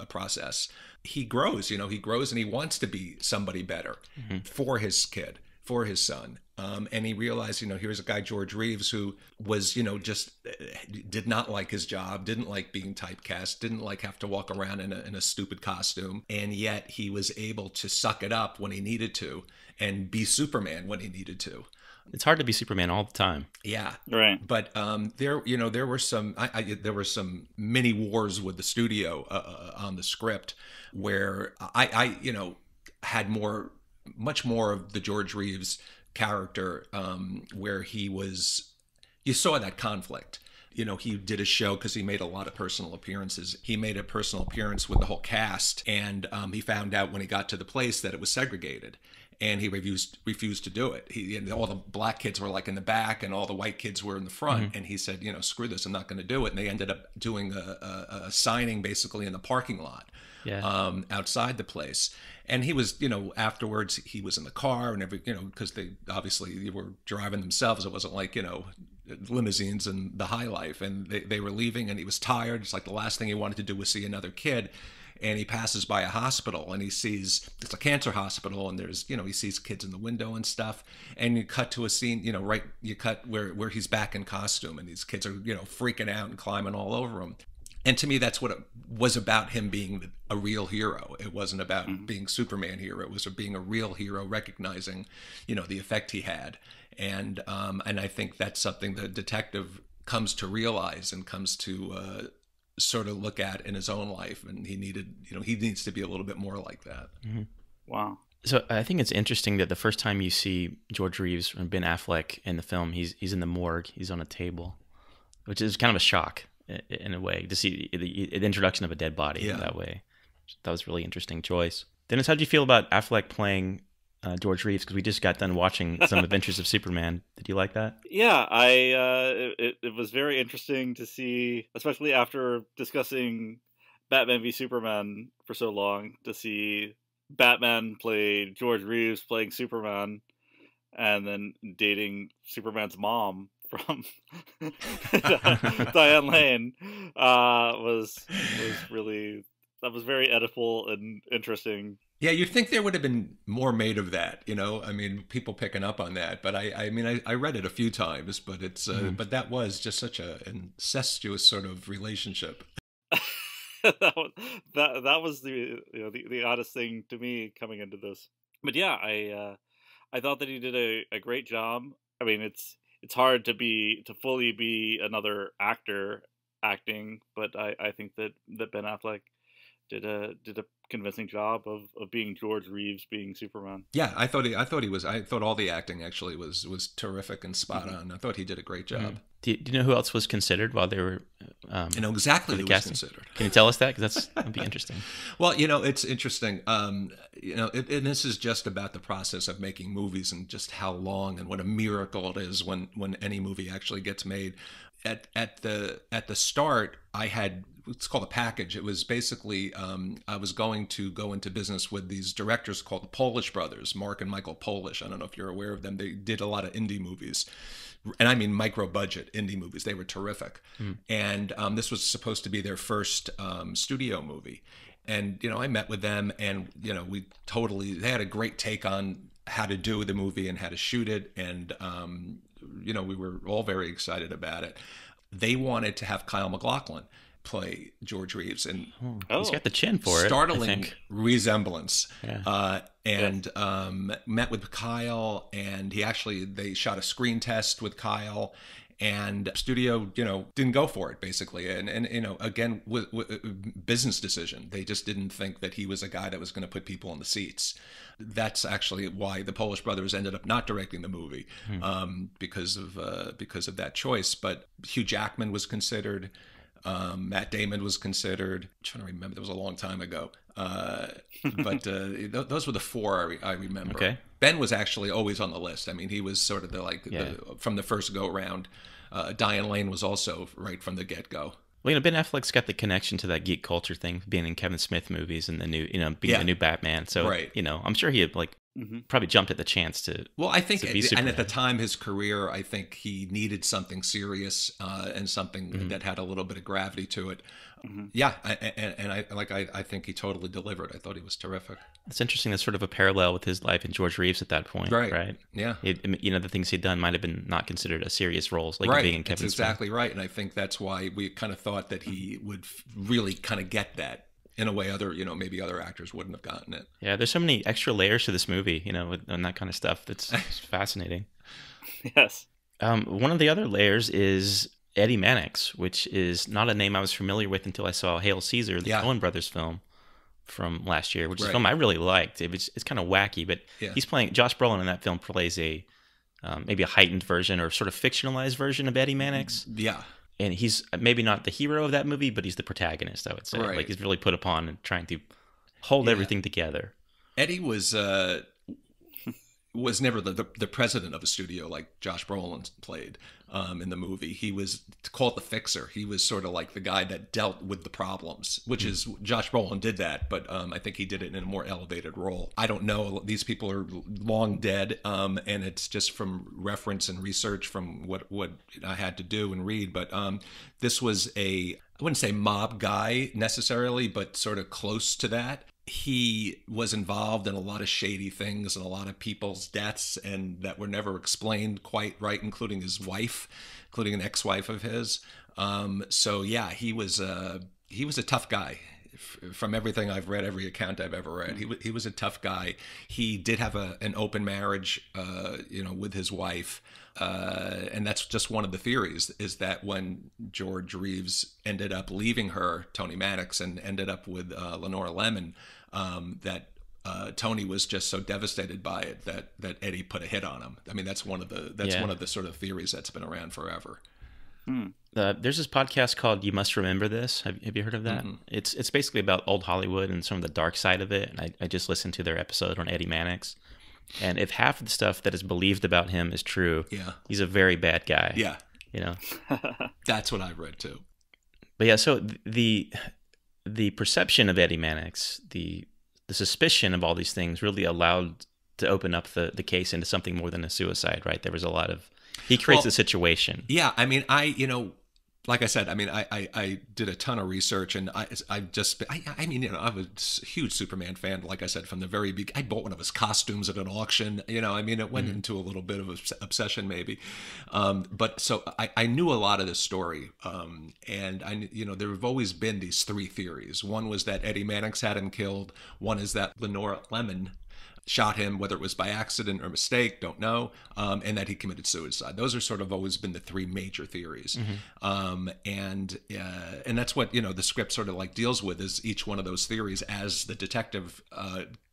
process. He grows, and he wants to be somebody better for his kid, for his son. And he realized, here's a guy, George Reeves, who was, just did not like his job, didn't like being typecast, didn't like have to walk around in a stupid costume. And yet he was able to suck it up when he needed to and be Superman when he needed to. It's hard to be Superman all the time. Yeah, right. But there were some there were some mini wars with the studio on the script where I had much more of the George Reeves character, where you saw that conflict. He did a show because he made a lot of personal appearances. He made a personal appearance with the whole cast, and he found out when he got to the place that it was segregated. And he refused to do it. All the black kids were like in the back, and all the white kids were in the front. And he said, screw this, I'm not going to do it. And they ended up doing a signing basically in the parking lot, outside the place. And he was, afterwards he was in the car and because they obviously were driving themselves. It wasn't like, limousines and the high life. And they were leaving, and he was tired. It's like the last thing he wanted to do was see another kid. And he passes by a hospital, and he sees it's a cancer hospital, and there's he sees kids in the window and stuff. And you cut to a scene, you cut where he's back in costume, and these kids are freaking out and climbing all over him. And to me, that's what it was about, him being a real hero. It wasn't about being Superman hero. It was being a real hero, recognizing the effect he had. And I think that's something the detective comes to realize and comes to sort of look at in his own life, and he needs to be a little bit more like that. Wow. So I think it's interesting that the first time you see George Reeves and Ben Affleck in the film, he's in the morgue, he's on a table, which is kind of a shock in a way to see the introduction of a dead body that way. That was a really interesting choice. Dennis, how did you feel about Affleck playing George Reeves? Because we just got done watching some Adventures of Superman. Did you like that? Yeah, it was very interesting to see, especially after discussing Batman v Superman for so long, to see Batman play George Reeves playing Superman, and then dating Superman's mom from Diane Lane was really, that was very edible and interesting. Yeah, you'd think there would have been more made of that, people picking up on that. But I read it a few times, but it's but that was just such an incestuous sort of relationship. that was the oddest thing to me coming into this. But yeah, I thought that he did a great job. I mean, it's hard to fully be another actor acting, but I think that Ben Affleck did a convincing job of being George Reeves being Superman. Yeah, I thought all the acting actually was terrific and spot on. I thought he did a great job. Do you know who else was considered while they were? You know exactly who was considered. Can you tell us that? Because that'd be interesting. Well, it's interesting. And this is just about the process of making movies and just how long and what a miracle it is when any movie actually gets made. At the start, I had what's called a package. It was basically I was going to go into business with these directors called the Polish brothers, Mark and Michael Polish. I don't know if you're aware of them. They did a lot of indie movies. And I mean micro-budget indie movies. They were terrific. And this was supposed to be their first studio movie. And, I met with them and, they had a great take on how to do the movie and how to shoot it. And, we were all very excited about it. They wanted to have Kyle MacLachlan play George Reeves, and he's got the chin for it. Startling resemblance. Met with Kyle, and they shot a screen test with Kyle, and studio didn't go for it basically, and again with business decision. They just didn't think that he was a guy that was going to put people in the seats. That's actually why the Polish brothers ended up not directing the movie, because of that choice. But Hugh Jackman was considered. Matt Damon was considered. I'm trying to remember. That was a long time ago. But those were the four I remember. Okay. Ben was actually always on the list. I mean, he was sort of from the first go round. Diane Lane was also right from the get go. Well, Ben Affleck's got the connection to that geek culture thing, being in Kevin Smith movies and the new, being the new Batman. So, I'm sure he had probably jumped at the chance to. Well, I think, and at the time, his career, I think he needed something serious and something that had a little bit of gravity to it. Yeah, I think he totally delivered. I thought he was terrific. It's interesting. That's sort of a parallel with his life and George Reeves at that point, right? Yeah. The things he'd done might have been not considered as serious roles, like being in Kevin Smith. Exactly right, and I think that's why we kind of thought that he would really kind of get that. In a way, maybe other actors wouldn't have gotten it. Yeah, there's so many extra layers to this movie, and that kind of stuff. That's fascinating. Yes. One of the other layers is Eddie Mannix, which is not a name I was familiar with until I saw Hail Caesar, the Coen Brothers film from last year, which is a film I really liked. It's kind of wacky, but he's playing. Josh Brolin in that film plays maybe a heightened version or sort of fictionalized version of Eddie Mannix. Yeah. And he's maybe not the hero of that movie, but he's the protagonist, I would say. Right. Like he's really put upon and trying to hold everything together. Eddie was never the president of a studio like Josh Brolin played in the movie. He was called the fixer. He was sort of like the guy that dealt with the problems, which is Josh Brolin did that, but I think he did it in a more elevated role. I don't know. These people are long dead, and it's just from reference and research from what I had to do and read. But this was I wouldn't say mob guy necessarily, but sort of close to that. He was involved in a lot of shady things and a lot of people's deaths and that were never explained quite right, including his wife, including an ex-wife of his. So yeah, he was a tough guy. From everything I've read, every account I've ever read, he was a tough guy. He did have an open marriage, with his wife. And that's just one of the theories, is that when George Reeves ended up leaving her, Tony Mannix, and ended up with Lenora Lemon, that Tony was just so devastated by it that Eddie put a hit on him. I mean, that's one of the sort of theories that's been around forever. There's this podcast called You Must Remember This. Have you heard of that? It's basically about old Hollywood and some of the dark side of it. And I just listened to their episode on Eddie Mannix. And if half of the stuff that is believed about him is true, he's a very bad guy. Yeah. That's what I've read too. But yeah, so the perception of Eddie Mannix, the suspicion of all these things really allowed to open up the case into something more than a suicide, right? There was a lot of... He creates a situation. Yeah, I mean, like I said, I mean, I did a ton of research, and I was a huge Superman fan. Like I said, from the very beginning, I bought one of his costumes at an auction. It went into a little bit of an obsession, maybe. But so I knew a lot of this story, and there have always been these three theories. One was that Eddie Mannix had him killed. One is that Lenora Lemon shot him, whether it was by accident or mistake, don't know, and that he committed suicide. Those are sort of always been the three major theories. And that's what, the script sort of like deals with, is each one of those theories as the detective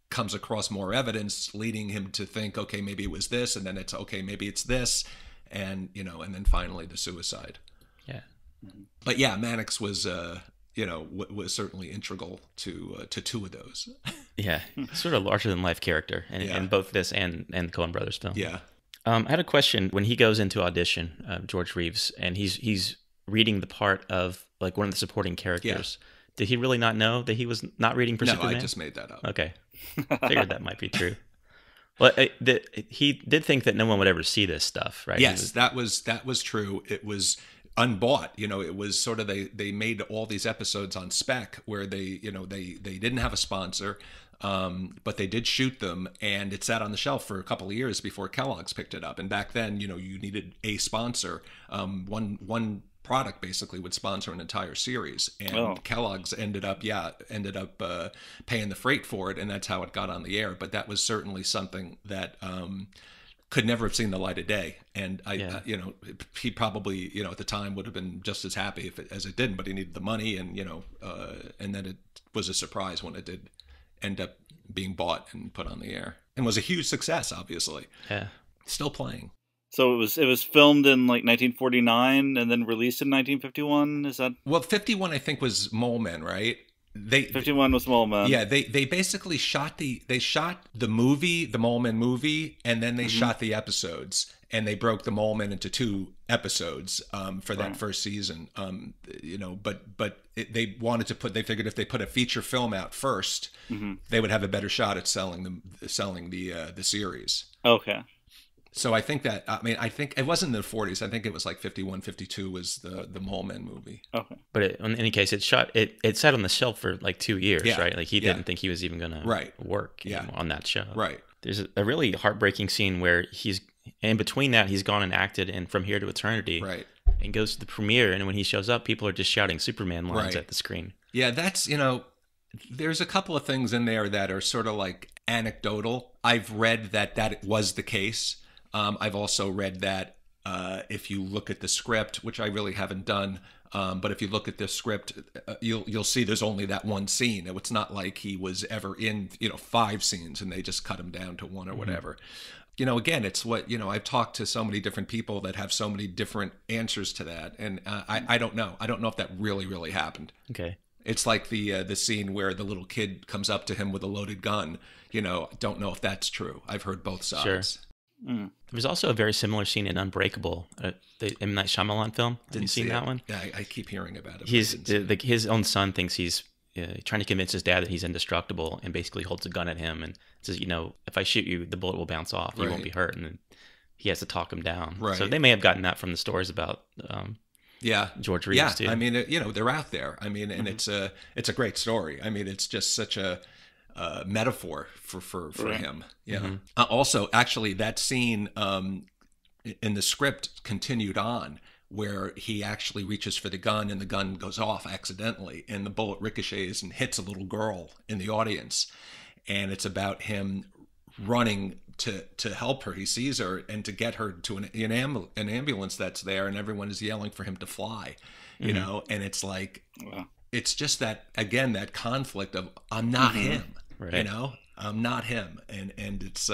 comes across more evidence, leading him to think, okay, maybe it was this, and then it's, okay, maybe it's this, and, and then finally the suicide. Yeah. But yeah, Mannix was was certainly integral to two of those. Yeah, sort of larger than life character in both this and the Coen Brothers film. Yeah. I had a question. When he goes into audition, George Reeves, and he's reading the part of like one of the supporting characters. Did he really not know that he was not reading for Superman? No, I just made that up. Okay, figured that might be true. Well, he did think that no one would ever see this stuff, right? Yes, that was true. It was unbought. It was sort of they made all these episodes on spec where they didn't have a sponsor, but they did shoot them, and it sat on the shelf for a couple of years before Kellogg's picked it up. And back then, you needed a sponsor. One product basically would sponsor an entire series, and Kellogg's ended up paying the freight for it, and that's how it got on the air. But that was certainly something that could never have seen the light of day, and he probably at the time would have been just as happy as it didn't, but he needed the money, and and then it was a surprise when it did end up being bought and put on the air, and was a huge success, obviously. Yeah, still playing. So it was filmed in like 1949 and then released in 1951. Is that 51? I think was Mole Men, right? 51 was Mole Men. Yeah, they basically shot the movie, the Mole Men movie, and then they shot the episodes, and they broke the Mole Men into 2 episodes for that first season. They wanted to they figured if they put a feature film out first, they would have a better shot at selling the series. Okay. So I think I think it wasn't in the 40s. I think it was like 51, 52 was the Mole Men movie. Okay. But in any case, it sat on the shelf for like 2 years, right? Like he didn't think he was even going to work on that show. Right. There's a really heartbreaking scene where in between that, he's gone and acted in From Here to Eternity. Right. And goes to the premiere, and when he shows up, people are just shouting Superman lines at the screen. Yeah, that's, there's a couple of things in there that are sort of like anecdotal. I've read that was the case. I've also read that if you look at the script, which I really haven't done, but if you look at the script, you'll see there's only that one scene. It's not like he was ever in 5 scenes and they just cut him down to 1 or whatever. Again, it's what I've talked to so many different people that have so many different answers to that, and I don't know. I don't know if that really happened. Okay. It's like the scene where the little kid comes up to him with a loaded gun. Don't know if that's true. I've heard both sides. Sure. There was also a very similar scene in Unbreakable, the M. Night Shyamalan film. Have you seen that one? Yeah, I keep hearing about it. His own son thinks he's trying to convince his dad that he's indestructible, and basically holds a gun at him and says, if I shoot you, the bullet will bounce off. You won't be hurt. And then he has to talk him down. Right. So they may have gotten that from the stories about George Reeves too. I mean, they're out there. I mean, and it's a great story. I mean, it's just such a metaphor for him. Yeah. Also, actually, that scene in the script continued on, where he actually reaches for the gun and the gun goes off accidentally, and the bullet ricochets and hits a little girl in the audience, and it's about him running to help her. He sees her and to get her to an ambulance that's there, and everyone is yelling for him to fly. You know, and it's like it's just that, again, that conflict of I'm not him. Right. I'm not him, and it's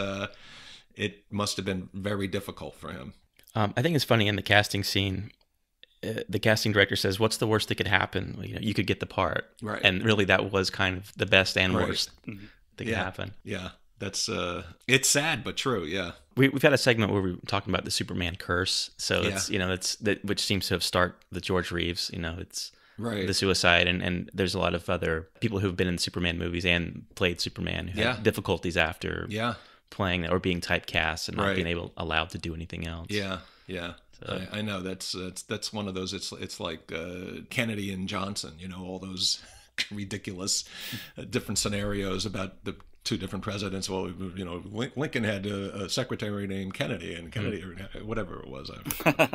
it must have been very difficult for him. I think it's funny in the casting scene. The casting director says, "What's the worst that could happen? You could get the part." Right. And really, that was kind of the best and worst that could happen. Yeah, that's it's sad but true. Yeah. We've had a segment where we're talking about the Superman curse. So it's which seems to have started with George Reeves. It's. Right. The suicide, and there's a lot of other people who've been in Superman movies and played Superman who had difficulties after playing or being typecast and not being allowed to do anything else. Yeah. So. I know that's one of those. It's like Kennedy and Johnson. All those ridiculous different scenarios about the 2 different presidents. Well, Lincoln had a secretary named Kennedy, and Kennedy, or whatever it was.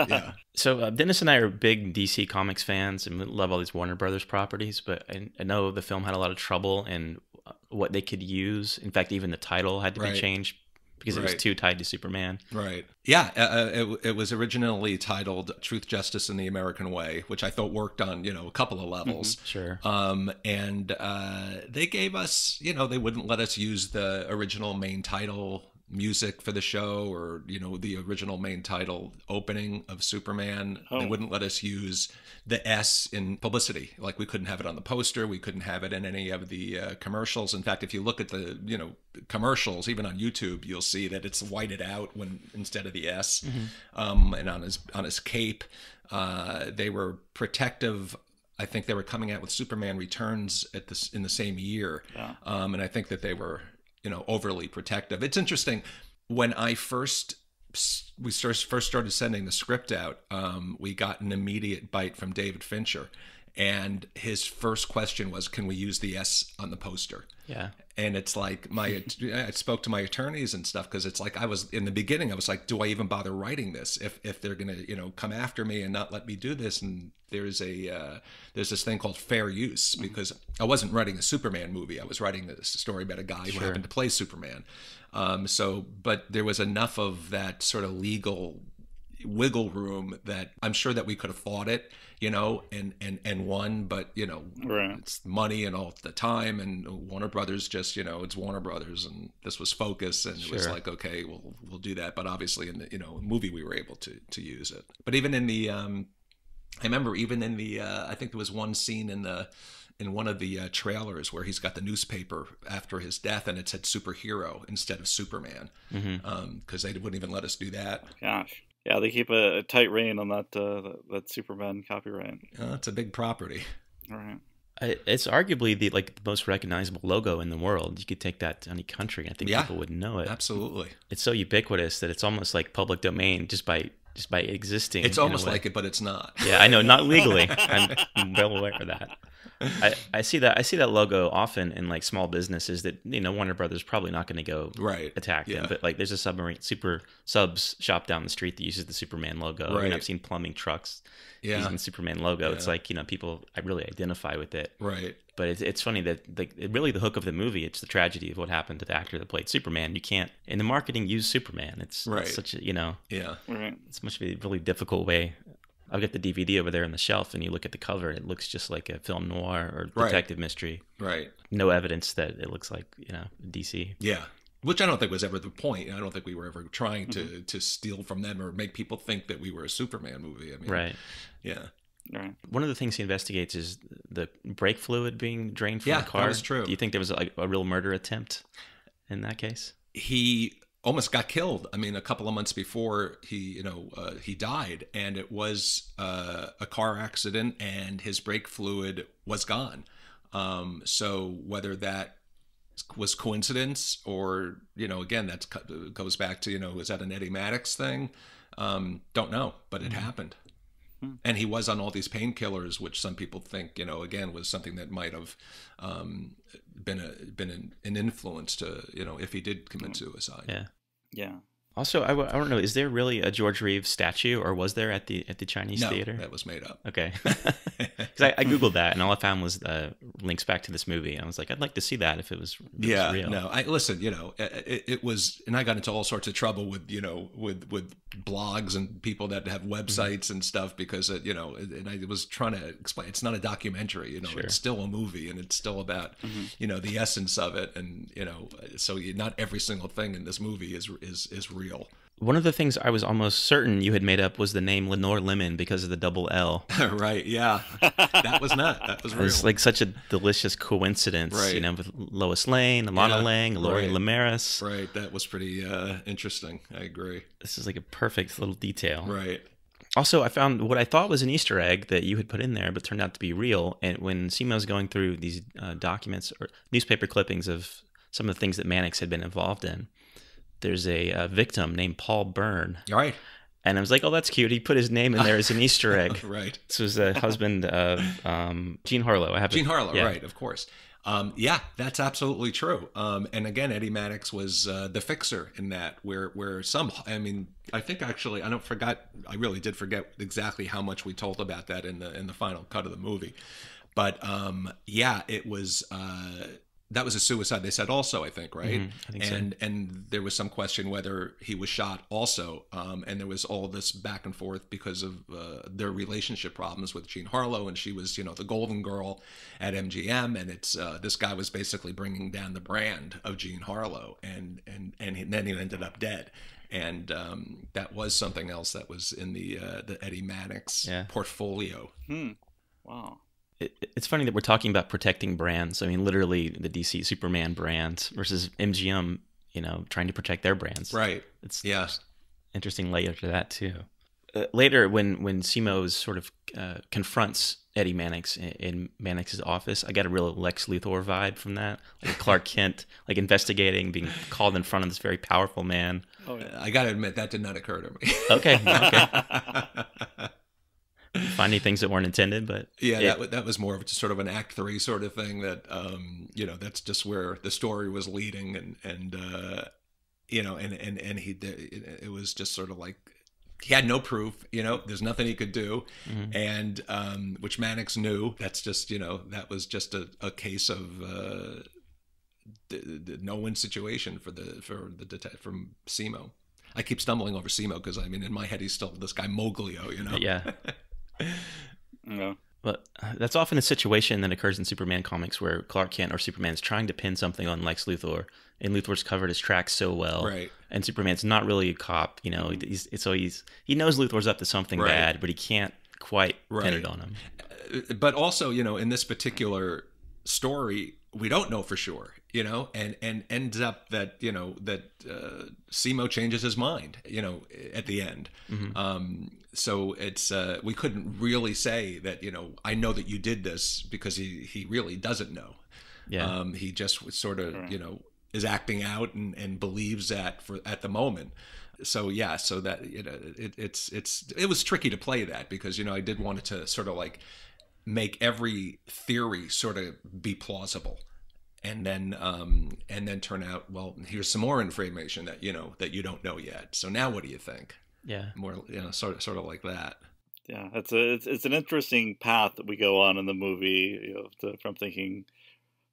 Yeah. So Dennis and I are big DC Comics fans and love all these Warner Brothers properties, but I know the film had a lot of trouble in what they could use. In fact, even the title had to be changed because it was too tied to Superman. Right. Yeah. It was originally titled Truth, Justice, and the American Way, which I thought worked on, a couple of levels. Sure. And they gave us, they wouldn't let us use the original main title music for the show, or the original main title opening of Superman. They wouldn't let us use the S in publicity. Like, we couldn't have it on the poster, we couldn't have it in any of the commercials. In fact, if you look at the commercials, even on YouTube, you'll see that it's whited out when instead of the S. And on his cape, they were protective. I think they were coming out with Superman Returns in the same year. And I think that they were overly protective. It's interesting, when we first started sending the script out, we got an immediate bite from David Fincher, and his first question was, can we use the S on the poster? Yeah. And it's like, I spoke to my attorneys and stuff, because it's like, in the beginning I was like, do I even bother writing this if they're gonna come after me and not let me do this? And there's this thing called fair use, because I wasn't writing a Superman movie, I was writing this story about a guy who happened to play Superman. But there was enough of that sort of legal wiggle room that I'm sure that we could have fought it, and won, but it's money and all the time, and Warner Brothers just, it's Warner Brothers, and this was Focus, and it was like, okay, we'll do that. But obviously in the movie we were able to use it. But even in the I remember even in the I think there was one scene in one of the trailers where he's got the newspaper after his death, and it said superhero instead of Superman, because they wouldn't even let us do that. Gosh. Yeah, they keep a tight rein on that Superman copyright. It's a big property. All right. It's arguably the most recognizable logo in the world. You could take that to any country, and I think people would know it. Absolutely. It's so ubiquitous that it's almost like public domain just by existing. It's almost like it, but it's not. Yeah, I know, not legally. I'm well aware of that. I see that logo often in like small businesses that Warner Brothers probably not going to go attack them, but like there's a super subs shop down the street that uses the Superman logo. Right. I've seen plumbing trucks using the Superman logo. It's like people I really identify with it. Right. But it's funny that really the hook of the movie, it's the tragedy of what happened to the actor that played Superman. You can't in the marketing use Superman. It's such a it's much of a really difficult way. I'll get the DVD over there on the shelf, and you look at the cover, and it looks just like a film noir or detective mystery. Right. No evidence that it looks like, DC. Yeah. Which I don't think was ever the point. I don't think we were ever trying to steal from them or make people think that we were a Superman movie. I mean, right. Yeah. Right. One of the things he investigates is the brake fluid being drained from the car. Yeah, that was true. Do you think there was a real murder attempt in that case? He almost got killed. I mean, a couple of months before he died, and it was a car accident, and his brake fluid was gone. So whether that was coincidence or again, that goes back to is that an Eddie Maddox thing? Don't know, but it happened. And he was on all these painkillers, which some people think, again, was something that might have been an influence to, if he did commit suicide. Yeah. Yeah. Also, I don't know, is there really a George Reeves statue, or was there at the Chinese theater? No, that was made up. Okay. Because I Googled that, and all I found was links back to this movie. And I was like, I'd like to see that if it was real. No, it was, and I got into all sorts of trouble with blogs and people that have websites and stuff because, and I was trying to explain, it's not a documentary, Sure. It's still a movie, and it's still about, the essence of it. And, so not every single thing in this movie is real. One of the things I was almost certain you had made up was the name Lenore Lemon because of the double L. Right, yeah. That was real. It's like such a delicious coincidence, right. With Lois Lane, Alana Lang, Lori Lemaris. Right, that was pretty interesting. I agree. This is like a perfect little detail. Right. Also, I found what I thought was an Easter egg that you had put in there, but turned out to be real. And when Simo's going through these documents or newspaper clippings of some of the things that Mannix had been involved in, there's a victim named Paul Byrne. Right. And I was like, oh, that's cute. He put his name in there as an Easter egg. Right. This was the husband of Jean Harlow. Jean Harlow, right, of course. That's absolutely true. And again, Eddie Maddox was the fixer in that, where I think actually, I really did forget exactly how much we told about that in the final cut of the movie. But it was that was a suicide, they said also, I think, right? I think so. And there was some question whether he was shot also. And there was all this back and forth because of their relationship problems with Jean Harlow, and she was, the golden girl at MGM, and it's this guy was basically bringing down the brand of Jean Harlow, and then he ended up dead. And that was something else that was in the Eddie Mannix portfolio. Wow. It's funny that we're talking about protecting brands. I mean, literally the DC Superman brand versus MGM, trying to protect their brands. Right. It's interesting layer to that too. Later, when Simo sort of confronts Eddie Mannix in Mannix's office, I got a real Lex Luthor vibe from that. Like Clark Kent, like investigating, being called in front of this very powerful man. Oh, yeah. I got to admit, that did not occur to me. Okay. Finding things that weren't intended, but that was more of just sort of an Act 3 sort of thing that that's just where the story was leading, and it was just sort of like he had no proof, there's nothing he could do, and which Mannix knew. That's just that was just a case of the no-win situation for from Simo. I keep stumbling over Simo because in my head he's still this guy Moglio, Yeah. Yeah. But that's often a situation that occurs in Superman comics where Clark Kent or Superman's trying to pin something on Lex Luthor, and Luthor's covered his tracks so well, right? And Superman's not really a cop, he knows Luthor's up to something bad, but he can't quite pin it on him. But also, in this particular story, we don't know for sure, and ends up that Simo changes his mind, at the end. So it's we couldn't really say that I know that you did this, because he really doesn't know. Yeah. He just sort of is acting out and believes that at the moment. So so that it was tricky to play that, because I did want it to sort of like make every theory sort of be plausible, and then turn out, well, here's some more information that that you don't know yet. So now what do you think? Yeah, more sort of like that. Yeah, it's an interesting path that we go on in the movie. From thinking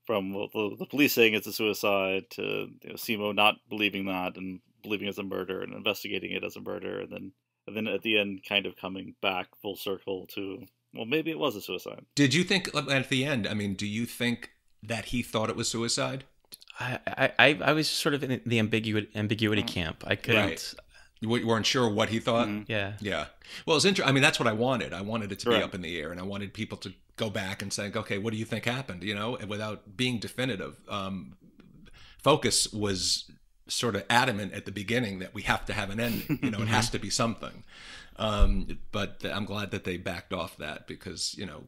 from the police saying it's a suicide to Simo not believing that and believing it's a murder and investigating it as a murder, and then at the end kind of coming back full circle to, well, maybe it was a suicide. Did you think at the end? Do you think that he thought it was suicide? I was sort of in the ambiguity camp. I couldn't. Right. You weren't sure what he thought? Mm-hmm. Yeah. Well, it's interesting. That's what I wanted. I wanted it to be up in the air, and I wanted people to go back and say, okay, what do you think happened? Without being definitive. Focus was sort of adamant at the beginning that we have to have an ending. It has to be something. But I'm glad that they backed off that, because, you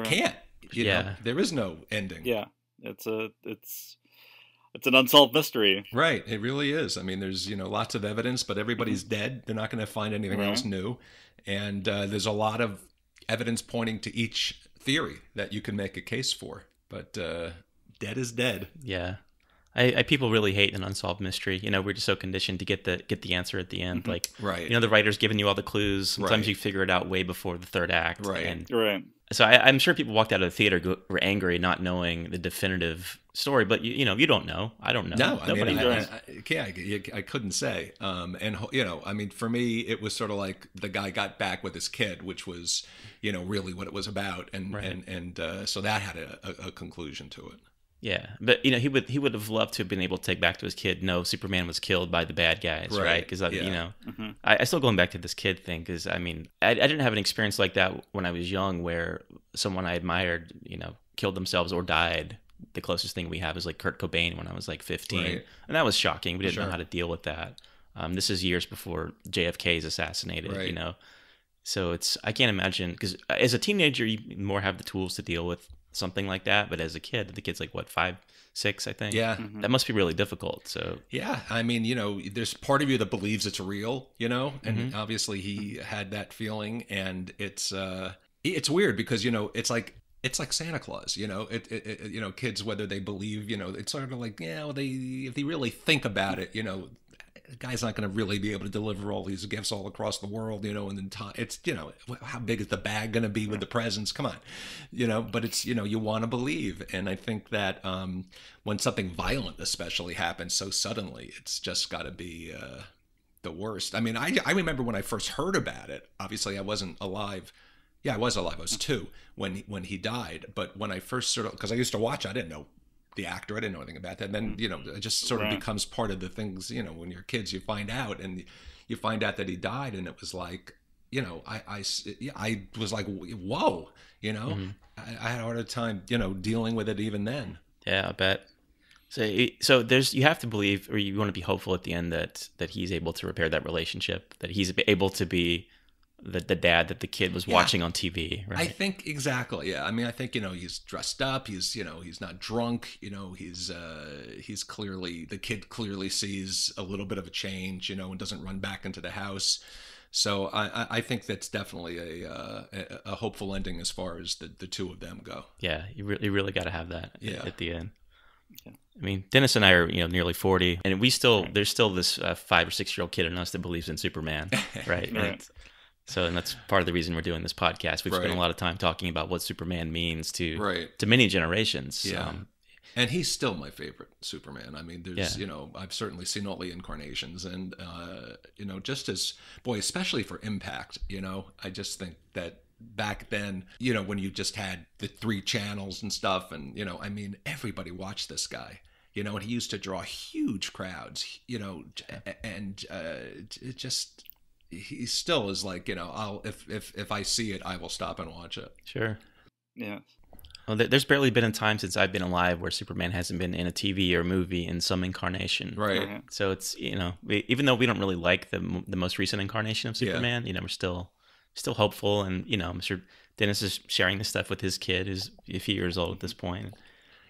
can't. There is no ending. Yeah. It's an unsolved mystery. Right. It really is. There's, lots of evidence, but everybody's dead. They're not going to find anything else new. And there's a lot of evidence pointing to each theory that you can make a case for. But dead is dead. Yeah. People really hate an unsolved mystery. We're just so conditioned to get the answer at the end. Like, right. The writer's giving you all the clues. Sometimes you figure it out way before the third act. Right. And right. So I'm sure people walked out of the theater were angry, not knowing the definitive story. But you don't know. I don't know. No, Nobody knows. I couldn't say. And for me, it was sort of like the guy got back with his kid, which was, really what it was about, and so that had a conclusion to it. Yeah, but he would have loved to have been able to take back to his kid, no, Superman was killed by the bad guys, right? Because I still going back to this kid thing, because I didn't have an experience like that when I was young, where someone I admired, killed themselves or died. The closest thing we have is like Kurt Cobain when I was like 15, and that was shocking. We didn't know how to deal with that. This is years before JFK is assassinated, So I can't imagine, because as a teenager you more have the tools to deal with something like that, but as a kid, the kid's like what, 5, 6, I think. Yeah, that must be really difficult. So yeah, there's part of you that believes it's real, and obviously he had that feeling, and it's weird because it's like Santa Claus, kids, whether they believe, it's sort of like, if they really think about it, the guy's not going to really be able to deliver all these gifts all across the world, you know, and then it's, you know, how big is the bag going to be with the presents? Come on, you know, but it's, you know, you want to believe. And I think that when something violent especially happens so suddenly, it's just got to be the worst. I mean, I remember when I first heard about it, obviously I wasn't alive. Yeah, I was alive. I was 2 when he died. But when I first sort of, because I used to watch, I didn't know the actor, I didn't know anything about that. And then, you know, it just sort of becomes part of the things, you know, when you're kids, you find out, and you find out that he died, and it was like, you know, I was like, whoa, you know, I had a hard time, you know, dealing with it even then. Yeah, I bet. So there's, you have to believe, or you want to be hopeful at the end that he's able to repair that relationship, that he's able to be the dad that the kid was watching on TV, right? I think exactly. Yeah. I mean, I think, you know, he's dressed up. He's, you know, he's not drunk. You know, he's clearly, the kid clearly sees a little bit of a change, you know, and doesn't run back into the house. So I think that's definitely a hopeful ending as far as the two of them go. Yeah, you really got to have that at the end. I mean, Dennis and I are, you know, nearly 40, and there's still this 5 or 6 year old kid in us that believes in Superman, right? Right. And that's part of the reason we're doing this podcast. We've spent a lot of time talking about what Superman means to many generations. Yeah. And he's still my favorite Superman. I mean, there's, you know, I've certainly seen all the incarnations, and, you know, just as, boy, especially for impact, you know, I just think that back then, you know, when you just had the 3 channels and stuff, and, you know, I mean, everybody watched this guy, you know, and he used to draw huge crowds, you know, and it just, he still is like, you know, if I see it, I will stop and watch it. Sure. Yeah. Well, there's barely been a time since I've been alive where Superman hasn't been in a TV or movie in some incarnation. Right. So it's, you know, even though we don't really like the most recent incarnation of Superman, you know, we're still hopeful. And, you know, I'm sure Dennis is sharing this stuff with his kid, who's a few years old at this point.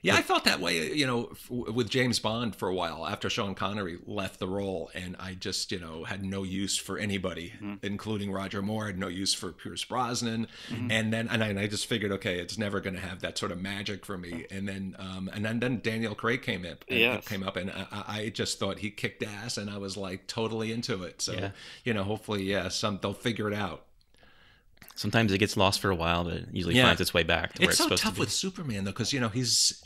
Yeah, I felt that way, you know, with James Bond for a while after Sean Connery left the role, and I just, you know, had no use for anybody, including Roger Moore. I had no use for Pierce Brosnan, and then I just figured, okay, it's never going to have that sort of magic for me. And then Daniel Craig came up, and I just thought he kicked ass, and I was like totally into it. So, you know, hopefully, they'll figure it out. Sometimes it gets lost for a while, but it usually finds its way back to where it's supposed to be. It's so tough with Superman, though, because, you know, he's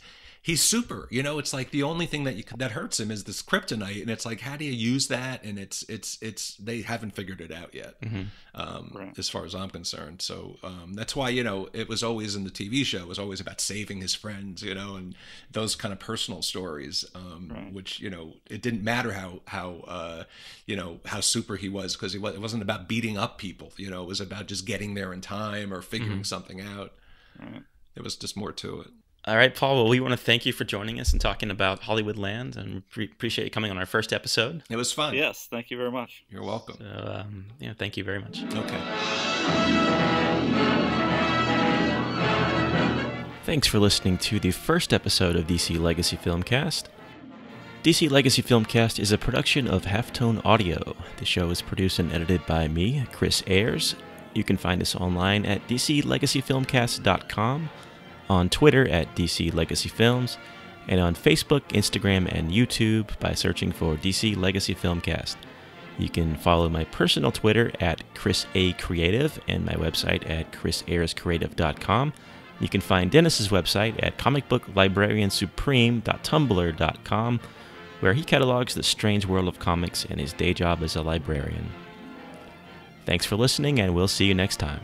super, you know, it's like the only thing that hurts him is this kryptonite, and it's like, how do you use that? And it's they haven't figured it out yet, as far as I'm concerned. So that's why, you know, it was always in the TV show, it was always about saving his friends, you know, and those kind of personal stories, which, you know, it didn't matter how you know, how super he was, because it wasn't about beating up people, you know, it was about just getting there in time or figuring something out. There was just more to it. All right, Paul. Well, we want to thank you for joining us and talking about Hollywoodland, and appreciate you coming on our first episode. It was fun. Yes, thank you very much. You're welcome. So, thank you very much. Okay. Thanks for listening to the first episode of DC Legacy Filmcast. DC Legacy Filmcast is a production of Halftone Audio. The show is produced and edited by me, Chris Ayers. You can find us online at dclegacyfilmcast.com, on Twitter at DC Legacy Films, and on Facebook, Instagram, and YouTube by searching for DC Legacy Filmcast. You can follow my personal Twitter at Chris A. Creative and my website at chrisayerscreative.com. You can find Dennis's website at comicbooklibrariansupreme.tumblr.com, where he catalogs the strange world of comics and his day job as a librarian. Thanks for listening, and we'll see you next time.